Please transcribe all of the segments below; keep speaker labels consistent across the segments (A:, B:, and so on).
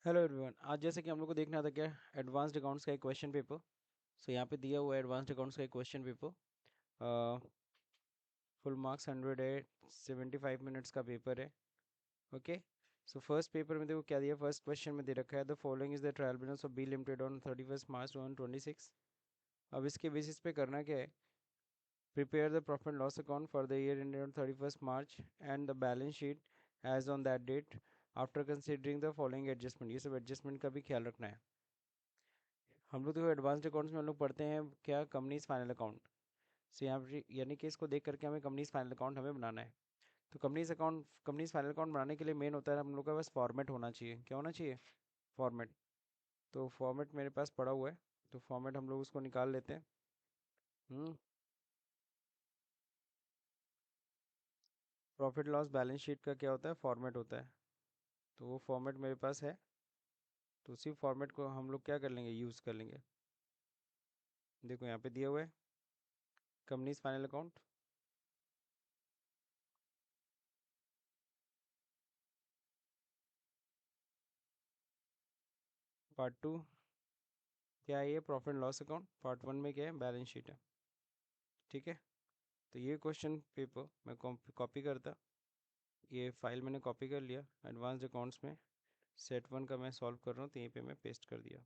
A: Hello everyone. आज जैसे कि हम लोग को देखना था क्या, एडवांस्ड अकाउंट्स का एक क्वेश्चन पेपर। सो यहाँ पे दिया हुआ है एडवांस्ड अकाउंट्स का एक क्वेश्चन पेपर। फुल मार्क्स 100 है, 75 मिनट्स का पेपर है। ओके। सो फर्स्ट पेपर में देखो क्या दिया, फर्स्ट क्वेश्चन में दे रखा है the following is the trial balance of B limited on 31 March 2026। अब इसके बेसिस पे करना क्या है, prepare the profit and loss account for the year ended on 31 March and the balance sheet as on that date after considering the following adjustment. ये सब adjustment का भी ख्याल रखना है। हम लोग तो एडवांस्ड अकाउंट्स में हम लोग पढ़ते हैं क्या, कंपनीज फाइनल अकाउंट। सो यहाँ पे यानी कि इसको देख करके हमें कंपनीज फाइनल अकाउंट हमें बनाना है। तो कंपनीज फाइनल अकाउंट बनाने के लिए मेन होता है हम लोग का बस फॉर्मेट होना चाहिए। क्या होना चाहिए? फॉर्मेट। तो फॉर्मेट मेरे पास पड़ा हुआ है, तो फॉर्मेट हम लोग उसको निकाल लेते हैं। हम्म प्रॉफिट लॉस बैलेंस शीट का क्या होता है, फॉर्मेट होता है। तो वो फॉर्मेट मेरे पास है, तो उसी फॉर्मेट को हम लोग क्या कर लेंगे, यूज़ कर लेंगे। देखो यहाँ पे दिया हुआ है companies final account. Part two क्या है, ये profit loss account. Part one में क्या है, बैलेंस शीट है। ठीक है। तो ये क्वेश्चन पेपर मैं कॉपी करता, ये फाइल मैंने कॉपी कर लिया एडवांस्ड अकाउंट्स में। सेट वन का मैं सॉल्व कर रहा हूँ, तो यहीं पे मैं पेस्ट कर दिया।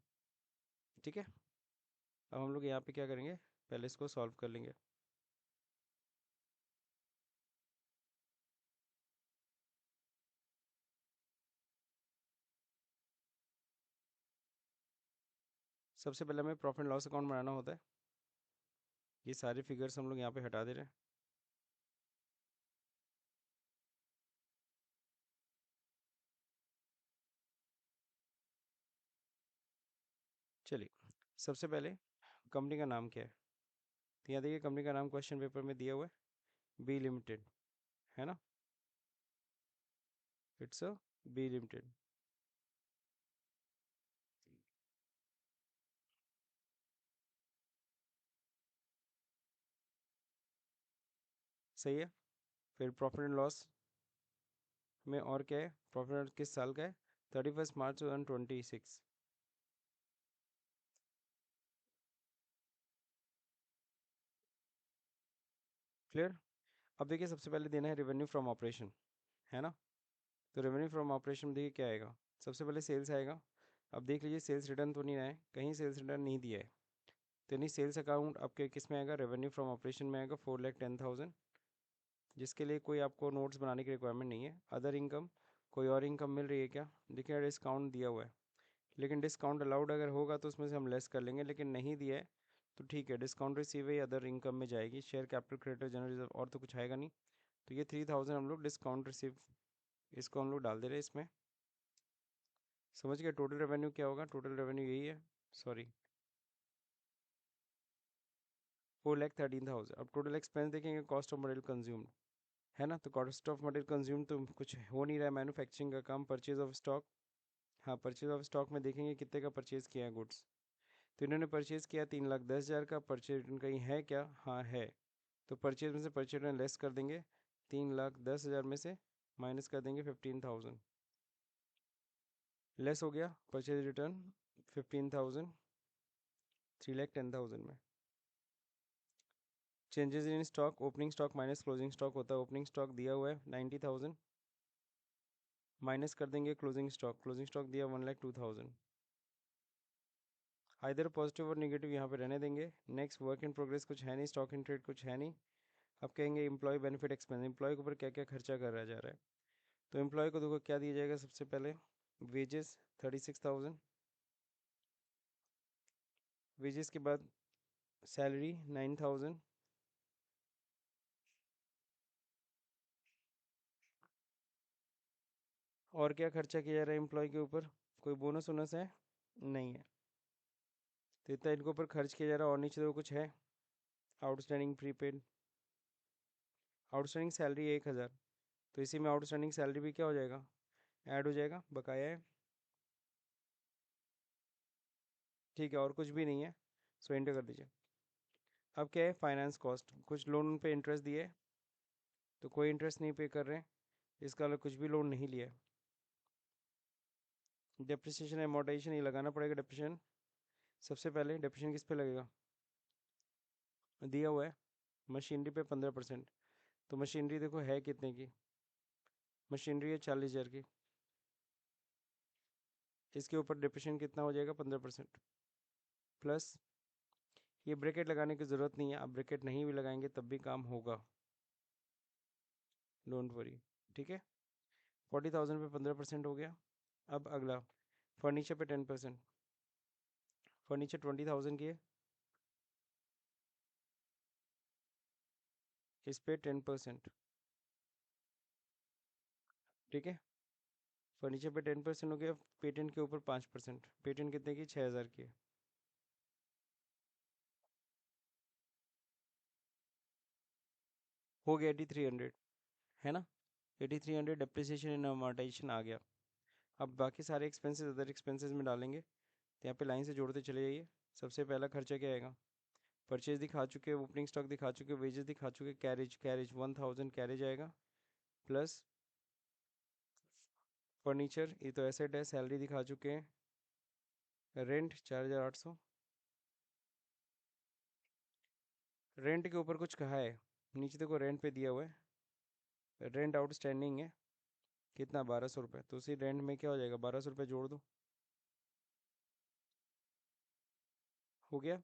A: ठीक है। अब हम लोग यहाँ पे क्या करेंगे, पहले इसको सॉल्व कर लेंगे। सबसे पहले हमें प्रॉफिट लॉस अकाउंट बनाना होता है। ये सारे फिगर्स हम लोग यहाँ पे हटा दे रहे हैं। चलिए, सबसे पहले कंपनी का नाम क्या है। तो यहाँ देखिए कंपनी का नाम क्वेश्चन पेपर में दिया हुआ है बी लिमिटेड, है ना। It's a B limited. सही है। फिर प्रॉफिट एंड लॉस में और क्या है, प्रॉफिट एंड किस साल का है, 31 मार्च 2026। क्लियर। अब देखिए सबसे पहले देना है रेवेन्यू फ्रॉम ऑपरेशन, है ना। तो रेवेन्यू फ्रॉम ऑपरेशन देखिए क्या आएगा, सबसे पहले सेल्स आएगा। अब देख लीजिए सेल्स रिटर्न तो नहीं आया है, कहीं सेल्स रिटर्न नहीं दिया है। तो नहीं, सेल्स अकाउंट आपके किस में आएगा, रेवेन्यू फ्रॉम ऑपरेशन में आएगा 4,10,000। जिसके लिए कोई आपको नोट्स बनाने की रिक्वायरमेंट नहीं है। अदर इनकम, कोई और इनकम मिल रही है क्या, देखिए डिस्काउंट दिया हुआ है। लेकिन डिस्काउंट अलाउड अगर होगा तो उसमें से हम लेस कर लेंगे, लेकिन नहीं दिया है तो ठीक है, डिस्काउंट रिसीव है अदर इनकम में जाएगी। Share capital creditor general reserve और तो कुछ आएगा नहीं। तो ये 3,000 हम लोग डिस्काउंट रिसीव, इसको हम लोग डाल दे रहे हैं इसमें। समझ गए टोटल रेवेन्यू क्या होगा, टोटल रेवेन्यू यही है। सॉरी, 4,13,000। अब टोटल एक्सपेंस देखेंगे, कॉस्ट ऑफ मटेरियल कंज्यूम्ड, है ना। तो कॉस्ट ऑफ मटेरियल कंज्यूम तो कुछ हो नहीं रहा है, मैन्युफैक्चरिंग का काम। परचेज ऑफ स्टॉक, हाँ परचेज ऑफ स्टॉक में देखेंगे कितने का परचेज किया है गुड्स। तो इन्होंने परचेज किया 3,10,000 का। परचेज रिटर्न कहीं है क्या, हाँ है। तो परचेज में से परचेज रिटर्न लेस कर देंगे, 3,10,000 में से माइनस कर देंगे 15,000। लेस हो गया परचेज रिटर्न 15,000, 3,10,000 में। Changes in stock, opening stock minus closing stock होता है। ओपनिंग स्टॉक दिया हुआ है 90,000, माइनस कर देंगे क्लोजिंग स्टॉक। क्लोजिंग स्टॉक दिया 1,02,000। आइदर पॉजिटिव और निगेटिव यहाँ पे रहने देंगे। नेक्स्ट वर्क इन प्रोग्रेस कुछ है नहीं, स्टॉक इन ट्रेड कुछ है नहीं। अब कहेंगे एम्प्लॉय बेनिफिट एक्सपेंस, एम्प्लॉय के ऊपर क्या क्या खर्चा कर रहा जा रहा है। तो एम्प्लॉय को देखो क्या दिया जाएगा, सबसे पहले वेजेस 36,000। वेजेस के बाद सैलरी 9,000। और क्या खर्चा किया जा रहा है एम्प्लॉय के ऊपर, कोई बोनस वोनस है, नहीं है। तो इतना इनके ऊपर खर्च किया जा रहा है। और नीचे देखो कुछ है, आउटस्टैंडिंग प्रीपेड, आउटस्टैंडिंग सैलरी 1,000। तो इसी में आउटस्टैंडिंग सैलरी भी क्या हो जाएगा, ऐड हो जाएगा, बकाया है। ठीक है, और कुछ भी नहीं है, सो एंटर कर दीजिए। अब क्या है, फाइनेंस कॉस्ट, कुछ लोन पे इंटरेस्ट दिए, तो कोई इंटरेस्ट नहीं पे कर रहे हैं, इसका अलग कुछ भी लोन नहीं लिया है। डेप्रिसिएशन एमोर्टाइजेशन ये लगाना पड़ेगा। डेप्रिसिएशन सबसे पहले डेप्रिसिएशन किस पे लगेगा, दिया हुआ है मशीनरी पे 15%। तो मशीनरी देखो है कितने की, मशीनरी है 40,000 की, इसके ऊपर डिप्रेशन कितना हो जाएगा 15%। प्लस ये ब्रैकेट लगाने की ज़रूरत नहीं है, आप ब्रैकेट नहीं भी लगाएंगे तब भी काम होगा, डोंट वरी। ठीक है, 40,000 पे 15% हो गया। अब अगला फर्नीचर पे 10%, फर्नीचर 20,000 की है, इस पे 10%। ठीक है, फर्नीचर पे 10% हो गया। पेटेंट के ऊपर 5%, पेटेंट कितने की 6,000 की है। हो गया 8300, है ना। 8300 डेप्रिसिएशन एंड अमोर्टाइजेशन आ गया। अब बाकी सारे एक्सपेंसेस अदर एक्सपेंसेस में डालेंगे, तो यहाँ पे लाइन से जोड़ते चले जाइए। सबसे पहला खर्चा क्या आएगा, परचेज दिखा चुके, ओपनिंग स्टॉक दिखा चुके, वेजेस दिखा चुके, कैरेज कैरेज 1000 कैरेज आएगा। प्लस फर्नीचर ये तो एसेट है, सैलरी दिखा चुके हैं। रेंट 4,800, रेंट के ऊपर कुछ कहा है, नीचे देखो रेंट पे दिया हुआ है, रेंट आउटस्टैंडिंग है कितना 1,200 रुपये, तो उसी रेंट में क्या हो जाएगा 1,200 रुपये जोड़ दो, हो गया।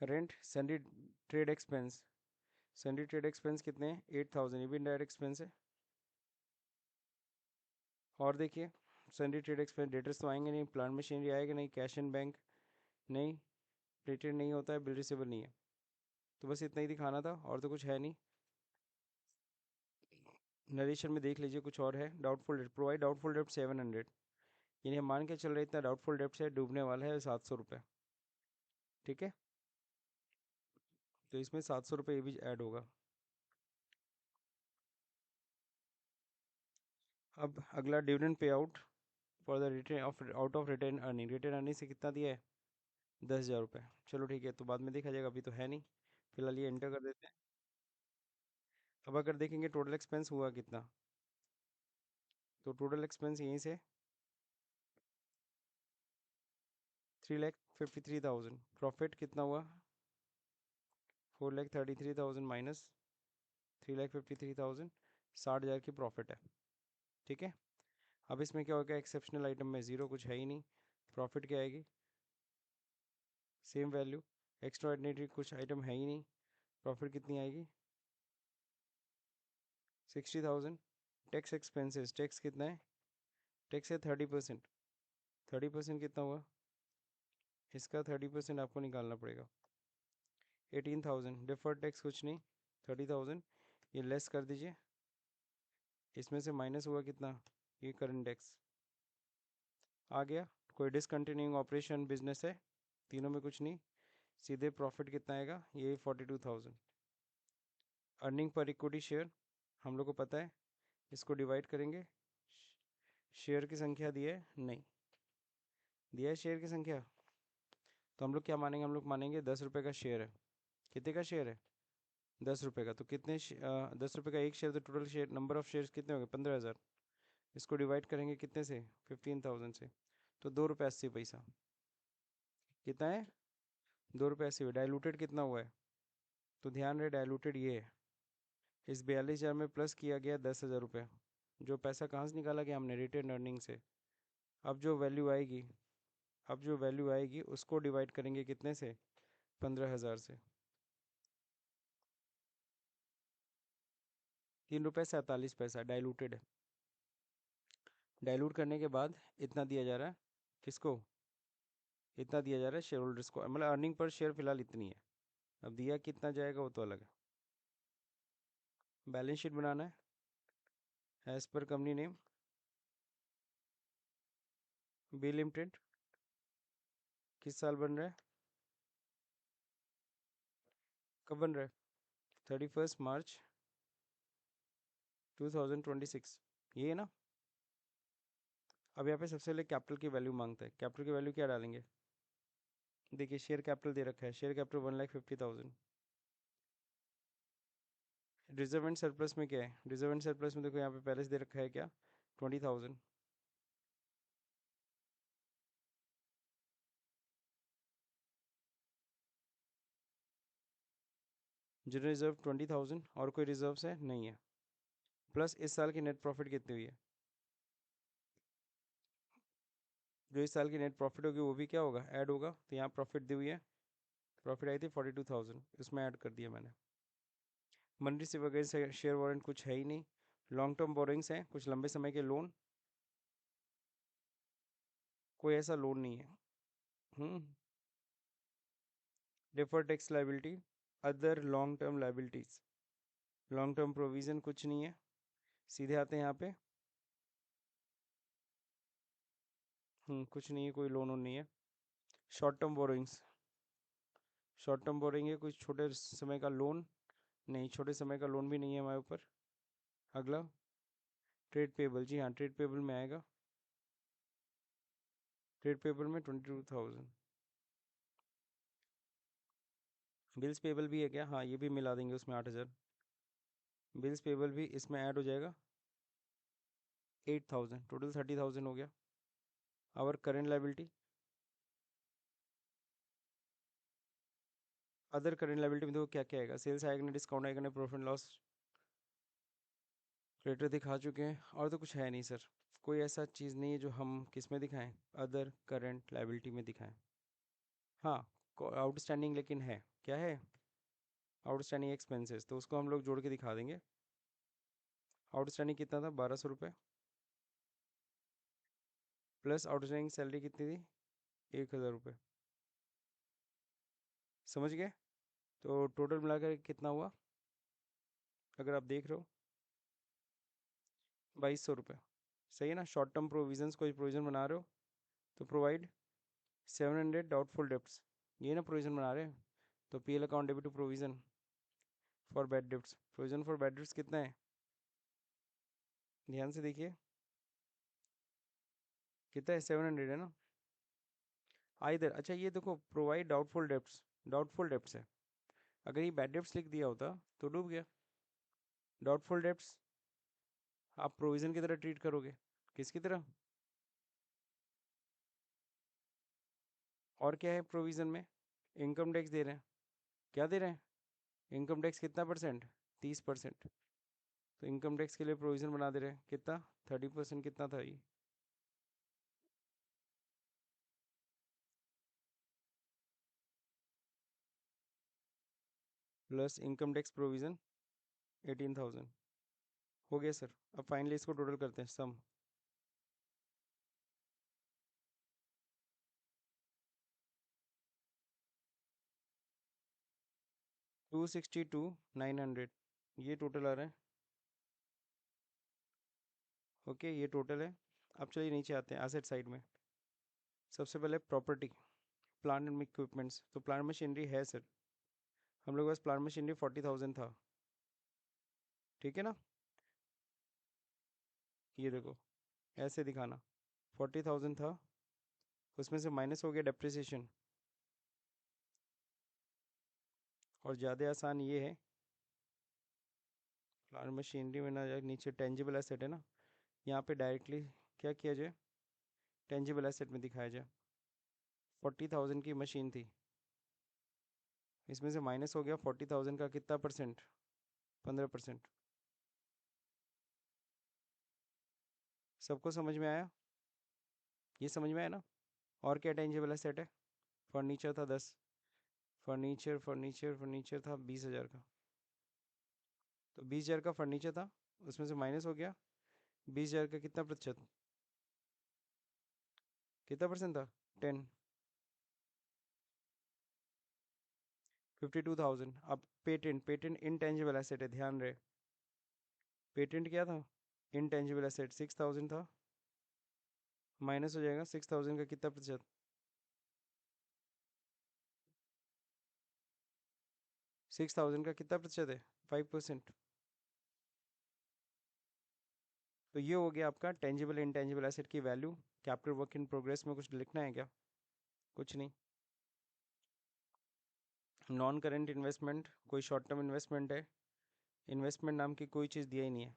A: Rent Sandy trade expense, Sandy trade expense कितने हैं 8,000, ये भी डायरेक्ट एक्सपेंस है। और देखिए सैंडी ट्रेड एक्सपेंस डेटर्स तो आएंगे नहीं, प्लांट मशीनरी आएगा नहीं, कैश एंड बैंक नहीं, प्लेटेड नहीं होता है, बिल रिसीवर नहीं है। तो बस इतना ही दिखाना था, और तो कुछ है नहीं। नरेशन में देख लीजिए कुछ और है, doubtful debt provide doubtful debt 700, यानी हम मान के चल रहे इतना डाउटफुल डेट से डूबने वाला है 700 रुपये। ठीक है, तो इसमें 700 रुपये ये भी ऐड होगा। अब अगला dividend pay out for the return of out of return earning, return earning से कितना दिया है 10,000 रुपये। चलो ठीक है, तो बाद में देखा जाएगा, अभी तो है नहीं, फिलहाल ये एंटर कर देते हैं। अब अगर देखेंगे टोटल एक्सपेंस हुआ कितना, तो टोटल एक्सपेंस यहीं से 3,53,000, प्रॉफिट कितना हुआ 4,33,000 माइनस 3,53,000, 60,000 की प्रॉफिट है। ठीक है, अब इसमें क्या होगा, एक्सेप्शनल आइटम में ज़ीरो, कुछ है ही नहीं, प्रॉफिट क्या आएगी सेम वैल्यू, एक्स्ट्रा ऑर्डिनरी कुछ आइटम है ही नहीं, प्रॉफिट कितनी आएगी 60,000। टैक्स एक्सपेंसेस, टैक्स कितना है, टैक्स है 30%, 30% कितना हुआ, इसका 30% आपको निकालना पड़ेगा 18,000। डिफर्ड टैक्स कुछ नहीं 30,000, ये लेस कर दीजिए, इसमें से माइनस हुआ कितना, ये करंट टैक्स आ गया। कोई डिसकंटिन्यूइंग ऑपरेशन बिजनेस है, तीनों में कुछ नहीं, सीधे प्रॉफिट कितना आएगा, ये 42,000। अर्निंग पर इक्विटी शेयर हम लोग को पता है, इसको डिवाइड करेंगे, शेयर की संख्या दी है नहीं, दिया है शेयर की संख्या, तो हम लोग क्या मानेंगे, हम लोग मानेंगे 10 रुपये का शेयर है। कितने का शेयर है 10 रुपये का, तो कितने 10 रुपये का एक शेयर, तो total share number of shares कितने हो गए 15,000। इसको डिवाइड करेंगे कितने से 15,000 से, तो 2 रुपये 80 पैसा, कितना है 2 रुपये 80। डाइलूटेड कितना हुआ है, तो ध्यान रहे डाइलूटेड ये है, इस 42,000 में प्लस किया गया 10,000 रुपये, जो पैसा कहाँ से निकाला गया हमने रिटेन अर्निंग से। अब जो वैल्यू आएगी, अब जो वैल्यू आएगी उसको डिवाइड करेंगे कितने से 15,000 से, 3 रुपये 47 पैसा डाइलूटेड है। डाइल्यूट करने के बाद इतना दिया जा रहा है, किसको, इतना दिया जा रहा है शेयर होल्डर्स को, मतलब अर्निंग पर शेयर फिलहाल इतनी है। अब दिया कितना जाएगा वो तो अलग है। बैलेंस शीट बनाना है as per company name, B limited किस साल बन रहा है, कब बन रहा है 31 मार्च 2026, ये है ना। अब यहाँ पे सबसे पहले कैपिटल की वैल्यू मांगता है, कैपिटल की वैल्यू क्या डालेंगे, देखिए शेयर कैपिटल दे रखा है, share capital 1,50,000। Reserve and surplus में क्या है, रिजर्व एंड सरप्लस में देखो यहाँ पे पहले से दे रखा है क्या 20,000। जनरल रिजर्व 20,000 और कोई रिजर्व्स है नहीं है। प्लस इस साल की नेट प्रॉफिट कितनी हुई है, जो इस साल की नेट प्रॉफिट होगी वो भी क्या होगा, ऐड होगा। तो यहाँ प्रॉफिट दी हुई है, प्रॉफिट आई थी 42,000, इसमें ऐड कर दिया मैंने। मनी से वगैरह से शेयर वारंट कुछ है ही नहीं। लॉन्ग टर्म बोरिंग्स हैं, कुछ लंबे समय के लोन, कोई ऐसा लोन नहीं है। Deferred tax liability, other long term liabilities, long term provision कुछ नहीं है। सीधे आते हैं यहाँ पे, कुछ नहीं है, कोई लोन वोन नहीं है। Short term borrowings, short term borrowing है, कुछ छोटे समय का लोन नहीं, छोटे समय का लोन भी नहीं है हमारे ऊपर। अगला ट्रेड पेबल, जी हाँ ट्रेड पेबल में आएगा, ट्रेड पेबल में 22,000। बिल्स पेबल भी है क्या, हाँ ये भी मिला देंगे उसमें 8,000। बिल्स पेबल भी इसमें ऐड हो जाएगा 8,000, टोटल 30,000 हो गया। और current liability, other current liability में देखो क्या क्या आएगा, सेल्स आएगा ना, डिस्काउंट आएगा ना, प्रॉफिट लॉस क्रेडिटर दिखा चुके हैं, और तो कुछ है नहीं सर। कोई ऐसा चीज़ नहीं है जो हम किस में दिखाएं, अदर करेंट लाइबिलिटी में दिखाएं। हाँ आउटस्टैंडिंग लेकिन है, क्या है, आउटस्टैंडिंग एक्सपेंसेस, तो उसको हम लोग जोड़ के दिखा देंगे। आउटस्टैंडिंग कितना था, 1,200 रुपये, प्लस आउटस्टैंडिंग सैलरी कितनी थी, 1,000 रुपये। समझ गए, तो टोटल मिलाकर कितना हुआ, अगर आप देख रहे हो 2,200 रुपये। सही है ना। शॉर्ट टर्म प्रोविजंस, कोई प्रोविजन बना रहे हो तो प्रोवाइड 700 डाउटफुल डेप्ट्स, ये ना प्रोविजन बना रहे हैं, तो PL account debit to provision for bad debts, provision for bad debts कितना है, ध्यान से देखिए कितना है, 700 है ना। इधर अच्छा ये देखो, provide doubtful debts, doubtful debts है, अगर ये बैड डेप्ट्स लिख दिया होता तो डूब गया। डाउटफुल डेप्ट्स आप प्रोविजन की तरह ट्रीट करोगे, किसकी तरह, और क्या है प्रोविजन में, इनकम टैक्स दे रहे हैं, क्या दे रहे हैं, इनकम टैक्स कितना परसेंट, 30%। तो इनकम टैक्स के लिए प्रोविजन बना दे रहे हैं कितना, 30%, कितना था ये, प्लस इनकम टैक्स प्रोविजन 18,000 हो गया सर। अब फाइनली इसको टोटल करते हैं, सम 262,900, ये टोटल आ रहा है। ओके ये टोटल है। अब चलिए नीचे आते हैं एसेट साइड में। सबसे पहले प्रॉपर्टी, प्लांट एंड इक्विपमेंट्स, तो प्लांट मशीनरी है सर, हम लोग के पास प्लांट मशीनरी 40,000 था, ठीक है ना। ये देखो ऐसे दिखाना, 40,000 था, उसमें से माइनस हो गया डेप्रिसिएशन, और ज़्यादा आसान ये है, प्लांट मशीनरी में ना जाए, नीचे टेंजिबल एसेट है ना, यहाँ पे डायरेक्टली क्या किया जाए, टेंजिबल एसेट में दिखाया जाए। 40,000 की मशीन थी, इसमें से माइनस हो गया 40,000 का कितना परसेंट, 15%। सबको समझ में आया, ये समझ में आया ना। और क्या टेंजिबल एसेट है, फर्नीचर था 10, फर्नीचर फर्नीचर फर्नीचर था 20,000 का, तो 20,000 का फर्नीचर था, उसमें से माइनस हो गया 20,000 का कितना प्रतिशत, कितना परसेंट था, 10, 52,000। अब पेटेंट, पेटेंट इनटेंजिबल एसेट है, ध्यान रहे, पेटेंट क्या था, इनटेंजिबल एसेट 6,000 था, माइनस हो जाएगा 6,000 का कितना प्रतिशत, 6,000 का कितना प्रतिशत है, 5%। तो ये हो गया आपका टेंजिबल इनटेंजिबल एसेट की value. Capital work in progress में कुछ लिखना है क्या, कुछ नहीं। नॉन करेंट इन्वेस्टमेंट, कोई शॉर्ट टर्म इन्वेस्टमेंट है, इन्वेस्टमेंट नाम की कोई चीज़ दिया ही नहीं है।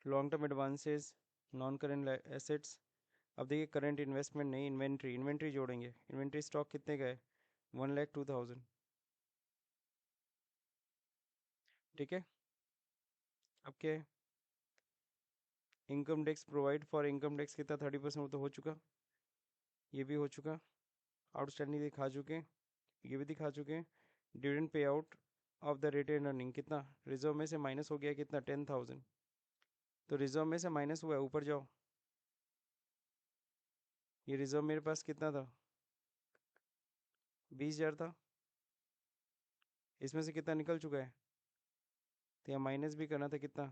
A: Long term advances, non current assets. अब देखिए करंट इन्वेस्टमेंट नहीं, इन्वेंट्री, इन्वेंट्री जोड़ेंगे, इन्वेंट्री स्टॉक कितने का है, 1,02,000। ठीक है। अब क्या है, income tax provide for income tax कितना 30%, वो तो हो चुका, ये भी हो चुका। आउटस्टैंडिंग दिखा चुके, ये भी दिखा चुके। Dividend pay out of the retained earning कितना, रिजर्व में से माइनस हो गया कितना 10,000, तो रिजर्व में से माइनस हुआ है, ऊपर जाओ। ये रिजर्व मेरे पास कितना था, 20,000 था, इसमें से कितना निकल चुका है, तो यहाँ माइनस भी करना था कितना,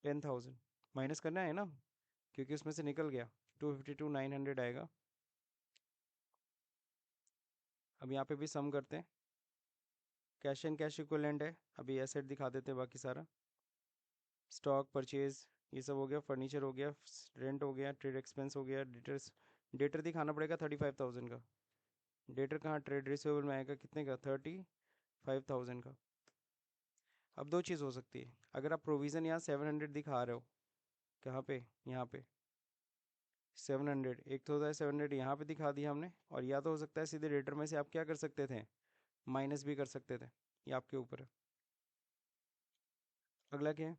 A: 10,000 माइनस करना है ना, क्योंकि उसमें से निकल गया 252,900 आएगा। अब यहाँ पे भी सम करते हैं, कैश एंड कैश इक्विवेलेंट है, अभी एसेट दिखा देते हैं बाकी सारा। स्टॉक परचेज ये सब हो गया, फर्नीचर हो गया, रेंट हो गया, ट्रेड एक्सपेंस हो गया, डेटर्स, डेटर दिखाना पड़ेगा 35,000 का। डेटर कहाँ, ट्रेड रिसीवेबल में आएगा कितने का, 35,000 का। अब दो चीज़ हो सकती है, अगर आप प्रोविज़न यहाँ 700 दिखा रहे हो, कहाँ पे, यहाँ पे 700, एक तो होता है 700 यहाँ पे दिखा दिया हमने, और या तो हो सकता है सीधे डेटर में से आप क्या कर सकते थे, माइनस भी कर सकते थे, ये आपके ऊपर है। अगला क्या है,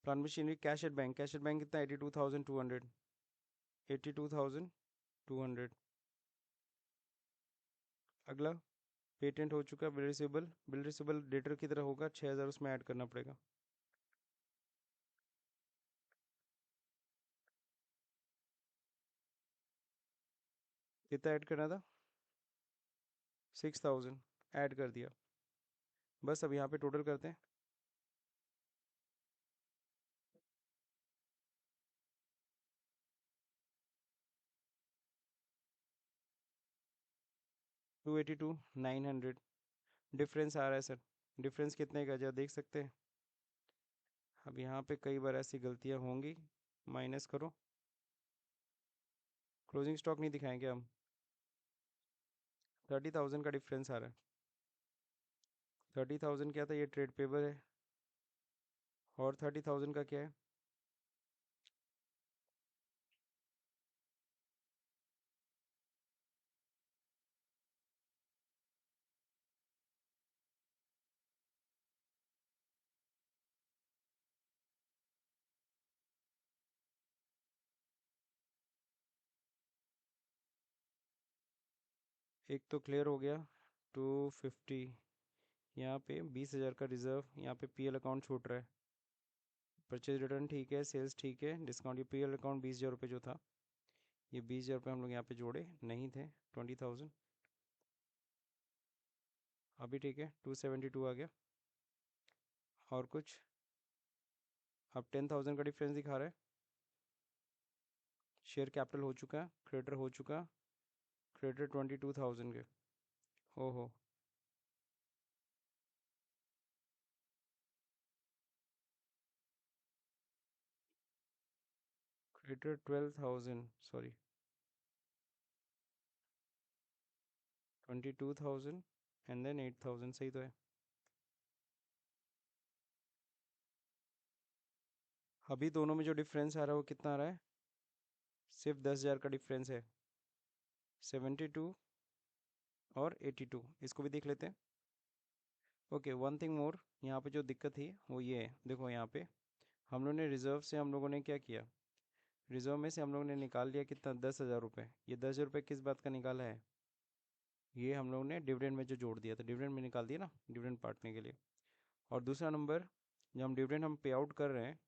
A: plant machinery cash at bank, cash at bank कितना 82,200, 82,200। अगला पेटेंट हो चुका, bill receivable, bill receivable debtor की तरह होगा, 6,000 उसमें ऐड करना पड़ेगा। कितना ऐड करना था, 6,000 ऐड कर दिया। बस अब यहाँ पे टोटल करते हैं, 282,900 डिफरेंस आ रहा है सर, डिफरेंस कितने का जरा देख सकते हैं। अब यहाँ पे कई बार ऐसी गलतियाँ होंगी, माइनस करो, क्लोजिंग स्टॉक नहीं दिखाएंगे हम, 30,000 का डिफरेंस आ रहा है। 30,000 क्या था, ये ट्रेड पेबल है, और 30,000 का क्या है, एक तो क्लियर हो गया 250, यहाँ पे 20,000 का रिजर्व, यहाँ पे पीएल अकाउंट छूट रहा है, परचेज रिटर्न ठीक है, सेल्स ठीक है, डिस्काउंट, ये पीएल अकाउंट 20,000 रुपये जो था, ये 20,000 रुपये हम लोग यहाँ पे जोड़े नहीं थे, 20,000, अभी ठीक है 272 आ गया। और कुछ, अब 10,000 का डिफरेंस दिखा रहा है, शेयर कैपिटल हो चुका, क्रेडिटर हो चुका, क्रेडिटर 22,000 के, हो क्रेडिटर 12,000, सॉरी 22,000 एंड देन 8,000, सही तो है। अभी दोनों में जो डिफरेंस आ रहा है वो कितना आ रहा है, सिर्फ 10,000 का डिफरेंस है, 72 और 82, इसको भी देख लेते हैं। ओके, वन थिंग मोर, यहाँ पे जो दिक्कत थी वो ये है, देखो यहाँ पे हम लोगों ने रिजर्व से हम लोगों ने क्या किया, रिजर्व में से हम लोगों ने निकाल लिया कितना, 10,000 रुपये, ये 10,000 रुपये किस बात का निकाला है, ये हम लोगों ने डिविडेंड में जो जोड़ दिया था, डिविडेंड में निकाल दिया ना, डिविडेंड बांटने के लिए। और दूसरा नंबर, जब हम डिविडेंड हम पे आउट कर रहे हैं,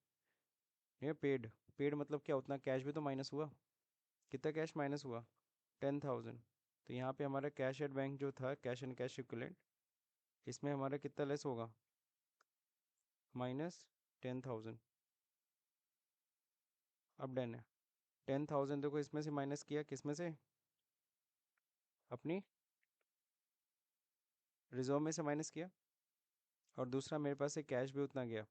A: ये पेड, पेड मतलब क्या, उतना कैश भी तो माइनस हुआ, कितना कैश माइनस हुआ, 10,000। तो यहाँ पे हमारा कैश एट बैंक जो था, कैश एंड कैश इक्विवेलेंट, इसमें हमारा कितना लेस होगा, -10,000। अब डन है, 10,000 देखो इसमें से माइनस किया, किस में से, अपनी रिजर्व में से माइनस किया, और दूसरा मेरे पास से कैश भी उतना गया,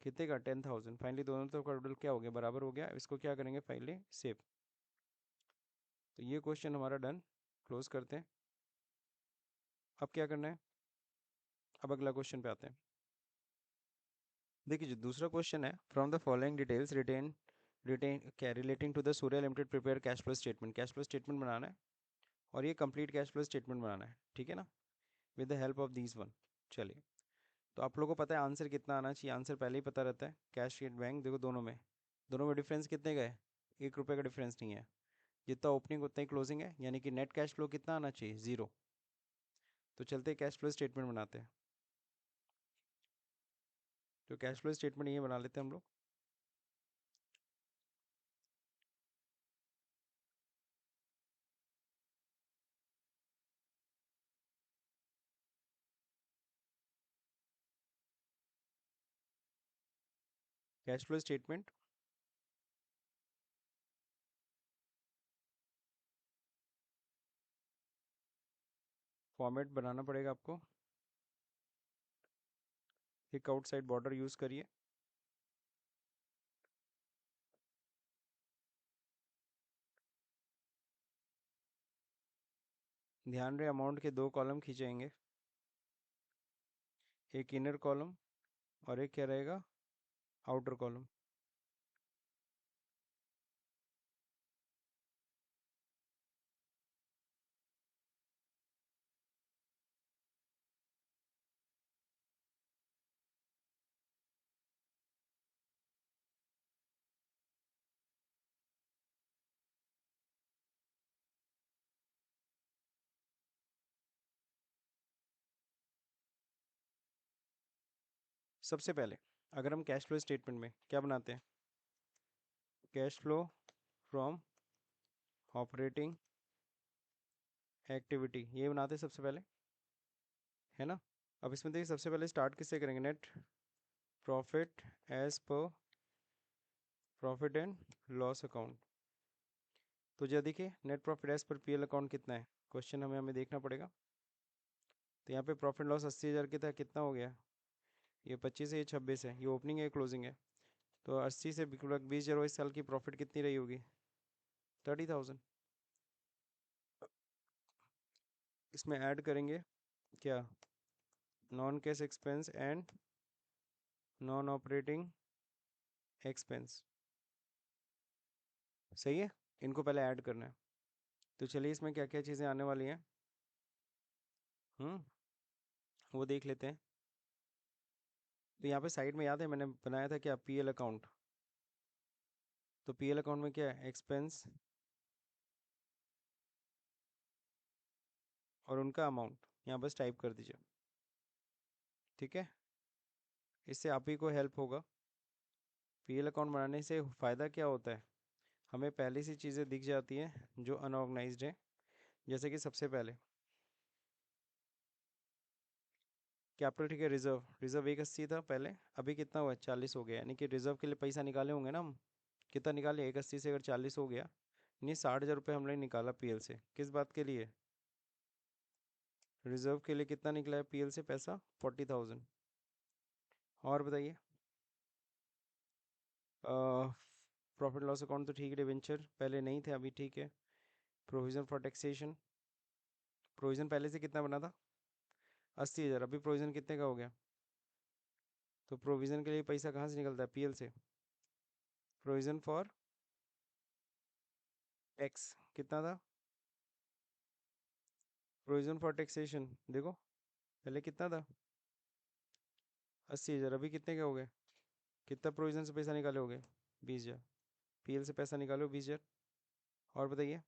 A: कितने का, 10,000। फाइनली दोनों तो का टोटल क्या हो गया, बराबर हो गया, इसको क्या करेंगे फाइनली सेव। तो ये क्वेश्चन हमारा डन, क्लोज करते हैं। अब क्या करना है, अब अगला क्वेश्चन पे आते हैं। देखिए जो दूसरा क्वेश्चन है, from the following details written relating to the Surya limited prepare cash flow statement, cash flow statement बनाना है और ये कंप्लीट कैश फ्लो स्टेटमेंट बनाना है, ठीक है ना, with the help of these one. चलिए, तो आप लोगों को पता है आंसर कितना आना चाहिए, आंसर पहले ही पता रहता है। कैश शीट बैंक देखो, दोनों में डिफरेंस कितने का है, 1 रुपये का डिफरेंस नहीं है। जितना ओपनिंग उतना ही क्लोजिंग है, यानी कि नेट कैश फ्लो कितना आना चाहिए, 0। तो चलते कैश फ्लो स्टेटमेंट बनाते हैं। तो कैश फ्लो स्टेटमेंट ये बना लेते हैं हम लोग। कैश फ्लो स्टेटमेंट फॉर्मेट बनाना पड़ेगा आपको। एक आउटसाइड बॉर्डर यूज़ करिए। ध्यान रहे अमाउंट के 2 कॉलम खींचेंगे, एक इनर कॉलम और एक क्या रहेगा, आउटर कॉलम। सबसे पहले अगर हम कैश फ्लो स्टेटमेंट में क्या बनाते हैं, cash flow from operating activity, ये बनाते हैं सबसे पहले, है ना। अब इसमें देखिए सबसे पहले स्टार्ट किससे करेंगे, net profit as per profit and loss account. तो जो देखिए net profit as per PL account कितना है, क्वेश्चन हमें हमें देखना पड़ेगा। तो यहाँ पे प्रॉफिट लॉस 80,000 की था, कितना हो गया, ये 25 है, ये 26 है, ये ओपनिंग है, ये क्लोजिंग है। तो 80 से 20,000 इस साल की प्रॉफिट कितनी रही होगी, 30,000। इसमें ऐड करेंगे क्या, non cash expense and non operating expense, सही है। इनको पहले ऐड करना है। तो चलिए इसमें क्या क्या चीज़ें आने वाली हैं, हम्म वो देख लेते हैं। तो यहाँ पे साइड में याद है मैंने बनाया था क्या, पीएल अकाउंट। तो पीएल अकाउंट में क्या है, एक्सपेंस और उनका अमाउंट यहाँ बस टाइप कर दीजिए, ठीक है। इससे आप ही को हेल्प होगा। पीएल अकाउंट बनाने से फ़ायदा क्या होता है, हमें पहले से चीज़ें दिख जाती हैं जो अनऑर्गेनाइज्ड है। जैसे कि सबसे पहले कैपिटल, ठीक है, रिजर्व, रिजर्व 180 था पहले, अभी कितना हुआ है, 40 हो गया, यानी कि रिजर्व के लिए पैसा निकाले होंगे ना हम। कितना निकाले, 180 से अगर 40 हो गया, नहीं 60,000 रुपये हमने निकाला पीएल से, किस बात के लिए, रिजर्व के लिए। कितना निकला है पीएल से पैसा, 40,000। और बताइए, प्रॉफिट लॉस अकाउंट तो ठीक है, डिवेंचर पहले नहीं थे, अभी ठीक है। प्रोविज़न फॉर टैक्सेशन, प्रोविज़न पहले से कितना बना था, 80,000, अभी प्रोविज़न कितने का हो गया। तो प्रोविज़न के लिए पैसा कहाँ से निकलता है, पीएल से। प्रोविज़न फॉर टैक्स कितना था, प्रोविज़न फॉर टैक्सेशन देखो पहले कितना था, 80,000, अभी कितने के हो गए, कितना प्रोविज़न से पैसा निकाले हो गए, 20,000। पीएल से पैसा निकालो 20,000। और बताइए,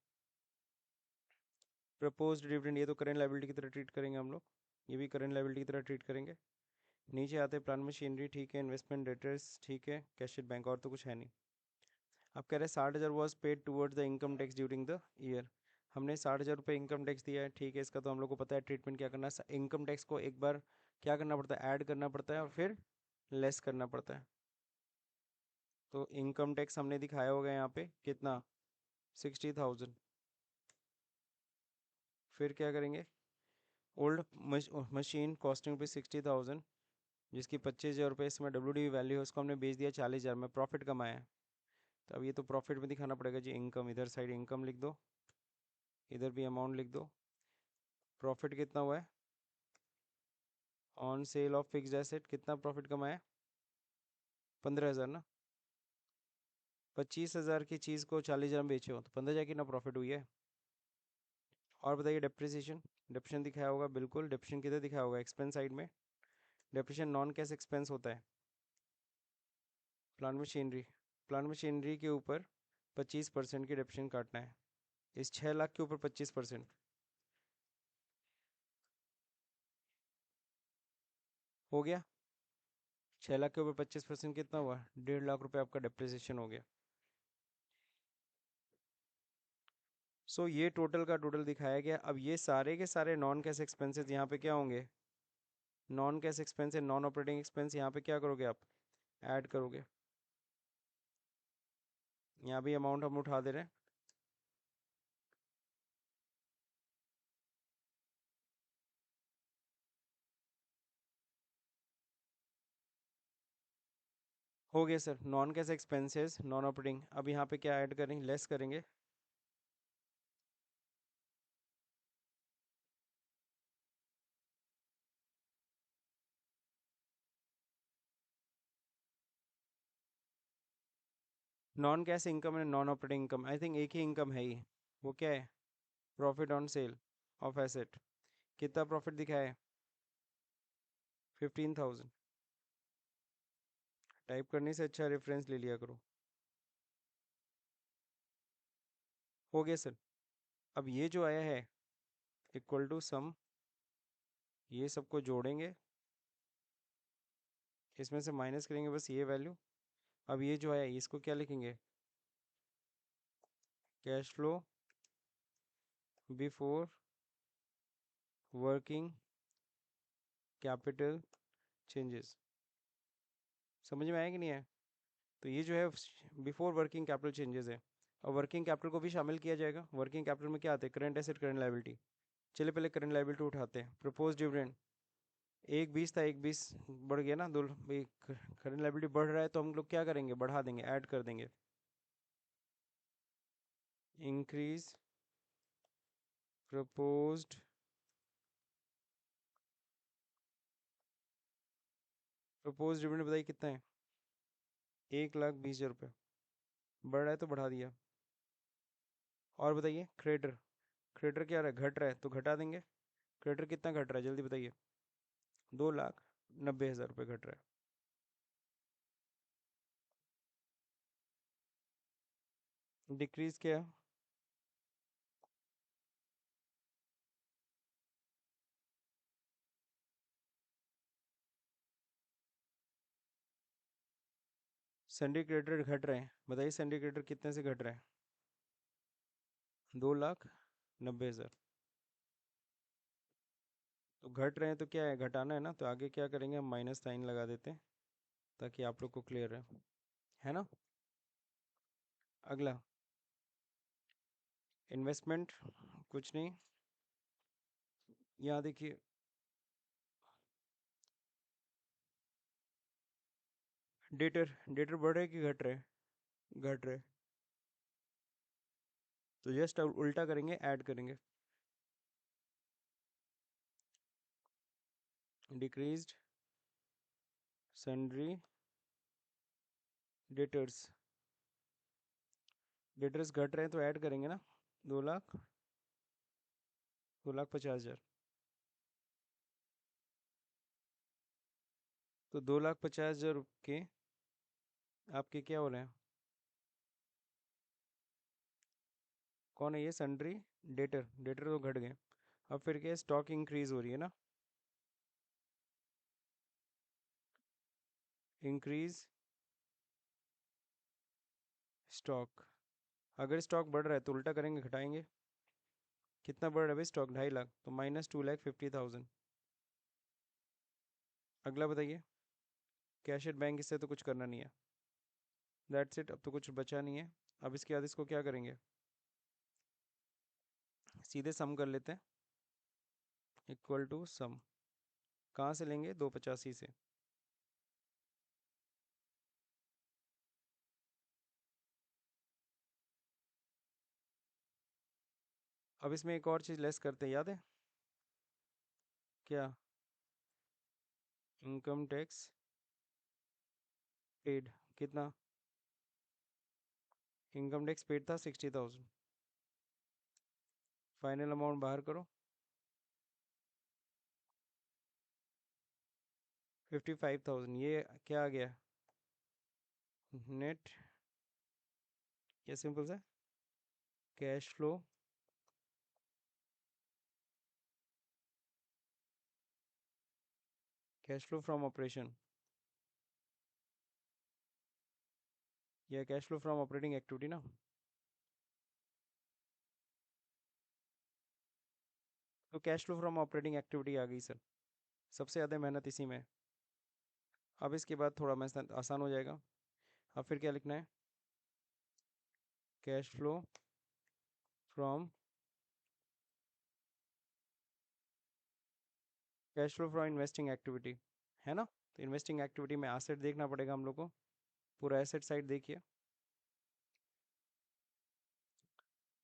A: प्रपोज डिविडेंड, ये तो करेंट लाइबिलिटी की तरह ट्रीट करेंगे हम लोग, ये भी करेंट लाइबिलिटी की तरह ट्रीट करेंगे। नीचे आते हैं प्लान मशीनरी, ठीक है, इन्वेस्टमेंट डेटर्स, ठीक है, कैशियर बैंक, और तो कुछ है नहीं। अब कह रहे हैं 60,000 was paid towards the income tax during the year. हमने 60,000 रुपये इनकम टैक्स दिया है, ठीक है, इसका तो हम लोग को पता है ट्रीटमेंट क्या करना है। इनकम टैक्स को एक बार क्या करना पड़ता है, ऐड करना पड़ता है और फिर लेस करना पड़ता है। तो इनकम टैक्स हमने दिखाया होगा यहाँ पे कितना, 60,000। फिर क्या करेंगे, ओल्ड मशीन कॉस्टिंग पे 60,000, जिसकी 25,000 रुपये इसमें डब्ल्यू वैल्यू है, उसको हमने बेच दिया 40,000 में, प्रॉफिट कमाया है। तो अब ये तो प्रॉफिट में दिखाना पड़ेगा जी, इनकम, इधर साइड इनकम लिख दो, इधर भी अमाउंट लिख दो। प्रॉफिट कितना हुआ है, on sale of fixed asset कितना प्रॉफिट कमाया, 15,000 ना। 25,000 की चीज़ को 40,000 में बेचे हो तो 15,000 की ना प्रॉफिट हुई है। और बताइए डेप्रिसिएशन, डेप्रिसिएशन दिखाया होगा, बिल्कुल डेप्रिसिएशन किधर दिखाया होगा, एक्सपेंस साइड में। डेप्रिसिएशन नॉन कैश एक्सपेंस होता है। प्लांट मशीनरी, प्लांट मशीनरी के ऊपर 25% की डेप्रिसिएशन काटना है। इस 6 लाख के ऊपर 25% हो गया। 6 लाख के ऊपर 25% कितना हुआ, 1.5 लाख रुपए आपका डेप्रिसिएशन हो गया। सो ये टोटल का टोटल दिखाया गया। अब ये सारे के सारे नॉन कैश एक्सपेंसेस यहाँ पे क्या होंगे, non cash expense non operating expense यहाँ पे क्या करोगे आप, ऐड करोगे। यहाँ भी अमाउंट हम उठा दे रहे हैं। हो गया sir, non cash expenses non operating. अब यहाँ पे क्या ऐड करेंगे, लेस करेंगे। Non cash income and non operating income, I think एक ही इनकम है ही। वो क्या है, profit on sale of asset. कितना प्रॉफिट दिखाया है, 15,000। टाइप करने से अच्छा रेफरेंस ले लिया करो। हो गया सर। अब ये जो आया है इक्वल टू सम, ये सबको जोड़ेंगे, इसमें से माइनस करेंगे बस ये वैल्यू। अब ये जो आया इसको क्या लिखेंगे, cash flow before working capital changes. समझ में आया कि नहीं है। तो ये जो है बिफोर वर्किंग कैपिटल चेंजेस है। और वर्किंग कैपिटल को भी शामिल किया जाएगा। वर्किंग कैपिटल में क्या आते हैं, करंट एसेट करंट लायबिलिटी। चलिए पहले करंट लायबिलिटी उठाते हैं। प्रपोज डिविडेंड 1,20 था, 1,20 बढ़ गया ना, दो भाई करंट लायबिलिटी बढ़ रहा है तो हम लोग क्या करेंगे, बढ़ा देंगे, ऐड कर देंगे। इंक्रीज प्रपोज्ड, प्रपोज डिविडेंड बताइए कितना है, 1,20,000 रुपये। बढ़ रहा है तो बढ़ा दिया। और बताइए क्रेडिटर, क्रेडिटर क्या रहा है, घट रहा है तो घटा देंगे। क्रेडिटर कितना घट रहा है जल्दी बताइए, 2,90,000 रुपये घट रहा है। डिक्रीज क्या, सन्डी क्रेडिटर घट रहे हैं, बताइए सन्डी क्रेडिटर कितने से घट रहे हैं, 2,90,000। तो घट रहे हैं तो क्या है, घटाना है ना, तो आगे क्या करेंगे, हम माइनस साइन लगा देते हैं ताकि आप लोग को क्लियर है ना। अगला इन्वेस्टमेंट, कुछ नहीं, यहाँ देखिए डेटर, डेटर बढ़ रहे कि घट रहे, घट रहे। तो जस्ट उल्टा करेंगे, ऐड करेंगे। डिक्रीज्ड सन्ड्री डेटर्स, डेटर्स घट रहे हैं तो ऐड करेंगे ना, 2,00,000, 2,50,000। तो 2,50,000 के आपके क्या हो रहे हैं, कौन है ये, सन्ड्री डेटर, डेटर तो घट गए। अब फिर क्या, स्टॉक इंक्रीज हो रही है ना, इंक्रीज स्टॉक। अगर स्टॉक बढ़ रहा है तो उल्टा करेंगे, घटाएंगे। कितना बढ़ रहा है भाई स्टॉक, 2,50,000, तो माइनस 2,50,000। अगला बताइए, कैश एट बैंक, इससे तो कुछ करना नहीं है, दैट्स इट, अब तो कुछ बचा नहीं है। अब इसके बाद इसको क्या करेंगे, सीधे सम कर लेते हैं, इक्वल टू सम। कहाँ से लेंगे, 285 से। अब इसमें एक और चीज़ लेस करते हैं, याद है क्या, इनकम टैक्स पेड, कितना, इनकम टैक्स पेड था 60,000। फाइनल अमाउंट बाहर करो, 55,000। ये क्या आ गया? नेट, क्या सिंपल सा cash flow, cash flow from operation या cash flow from operating activity ना। तो cash flow from operating activity आ गई सर, सबसे ज़्यादा मेहनत इसी में है। अब इसके बाद थोड़ा मैं आसान हो जाएगा। अब फिर क्या लिखना है? Cash flow from, cash flow from investing activity, है ना। तो इन्वेस्टिंग एक्टिविटी में एसेट देखना पड़ेगा हम लोग को, पूरा एसेट साइड देखिए।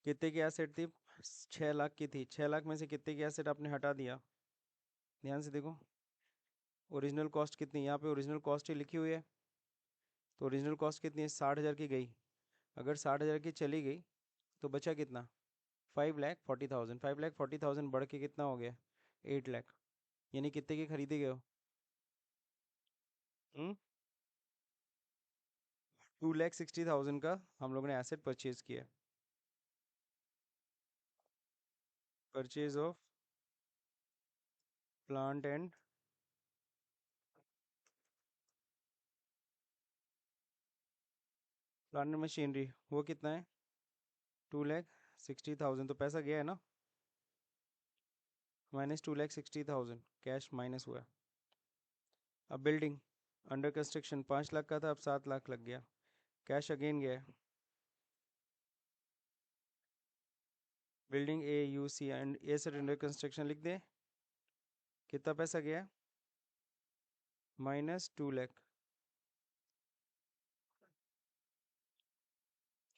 A: कितने की एसेट थी? 6 लाख की थी। 6 लाख में से कितने की एसेट आपने हटा दिया? ध्यान से देखो। ओरिजिनल कॉस्ट कितनी, यहाँ पे ओरिजिनल कॉस्ट ही लिखी हुई है। तो ओरिजिनल कॉस्ट कितनी है? 60,000 की गई। अगर 60,000 की चली गई तो बचा कितना? 5,40,000। 5,40,000 बढ़ के कितना हो गया? 8 लाख। यानी कितने की खरीदी गए हो? 2,60,000 का हम लोगों ने एसेट परचेज किया। Purchase of plant and plant and machinery, वो कितना है? 2,60,000। तो पैसा गया है ना, माइनस 2,60,000 कैश माइनस हुआ। अब बिल्डिंग अंडर कंस्ट्रक्शन 5 लाख का था, अब 7 लाख लग गया, कैश अगेन गया है। Building A U C and asset under construction लिख दे। कितना पैसा गया? -2 लाख।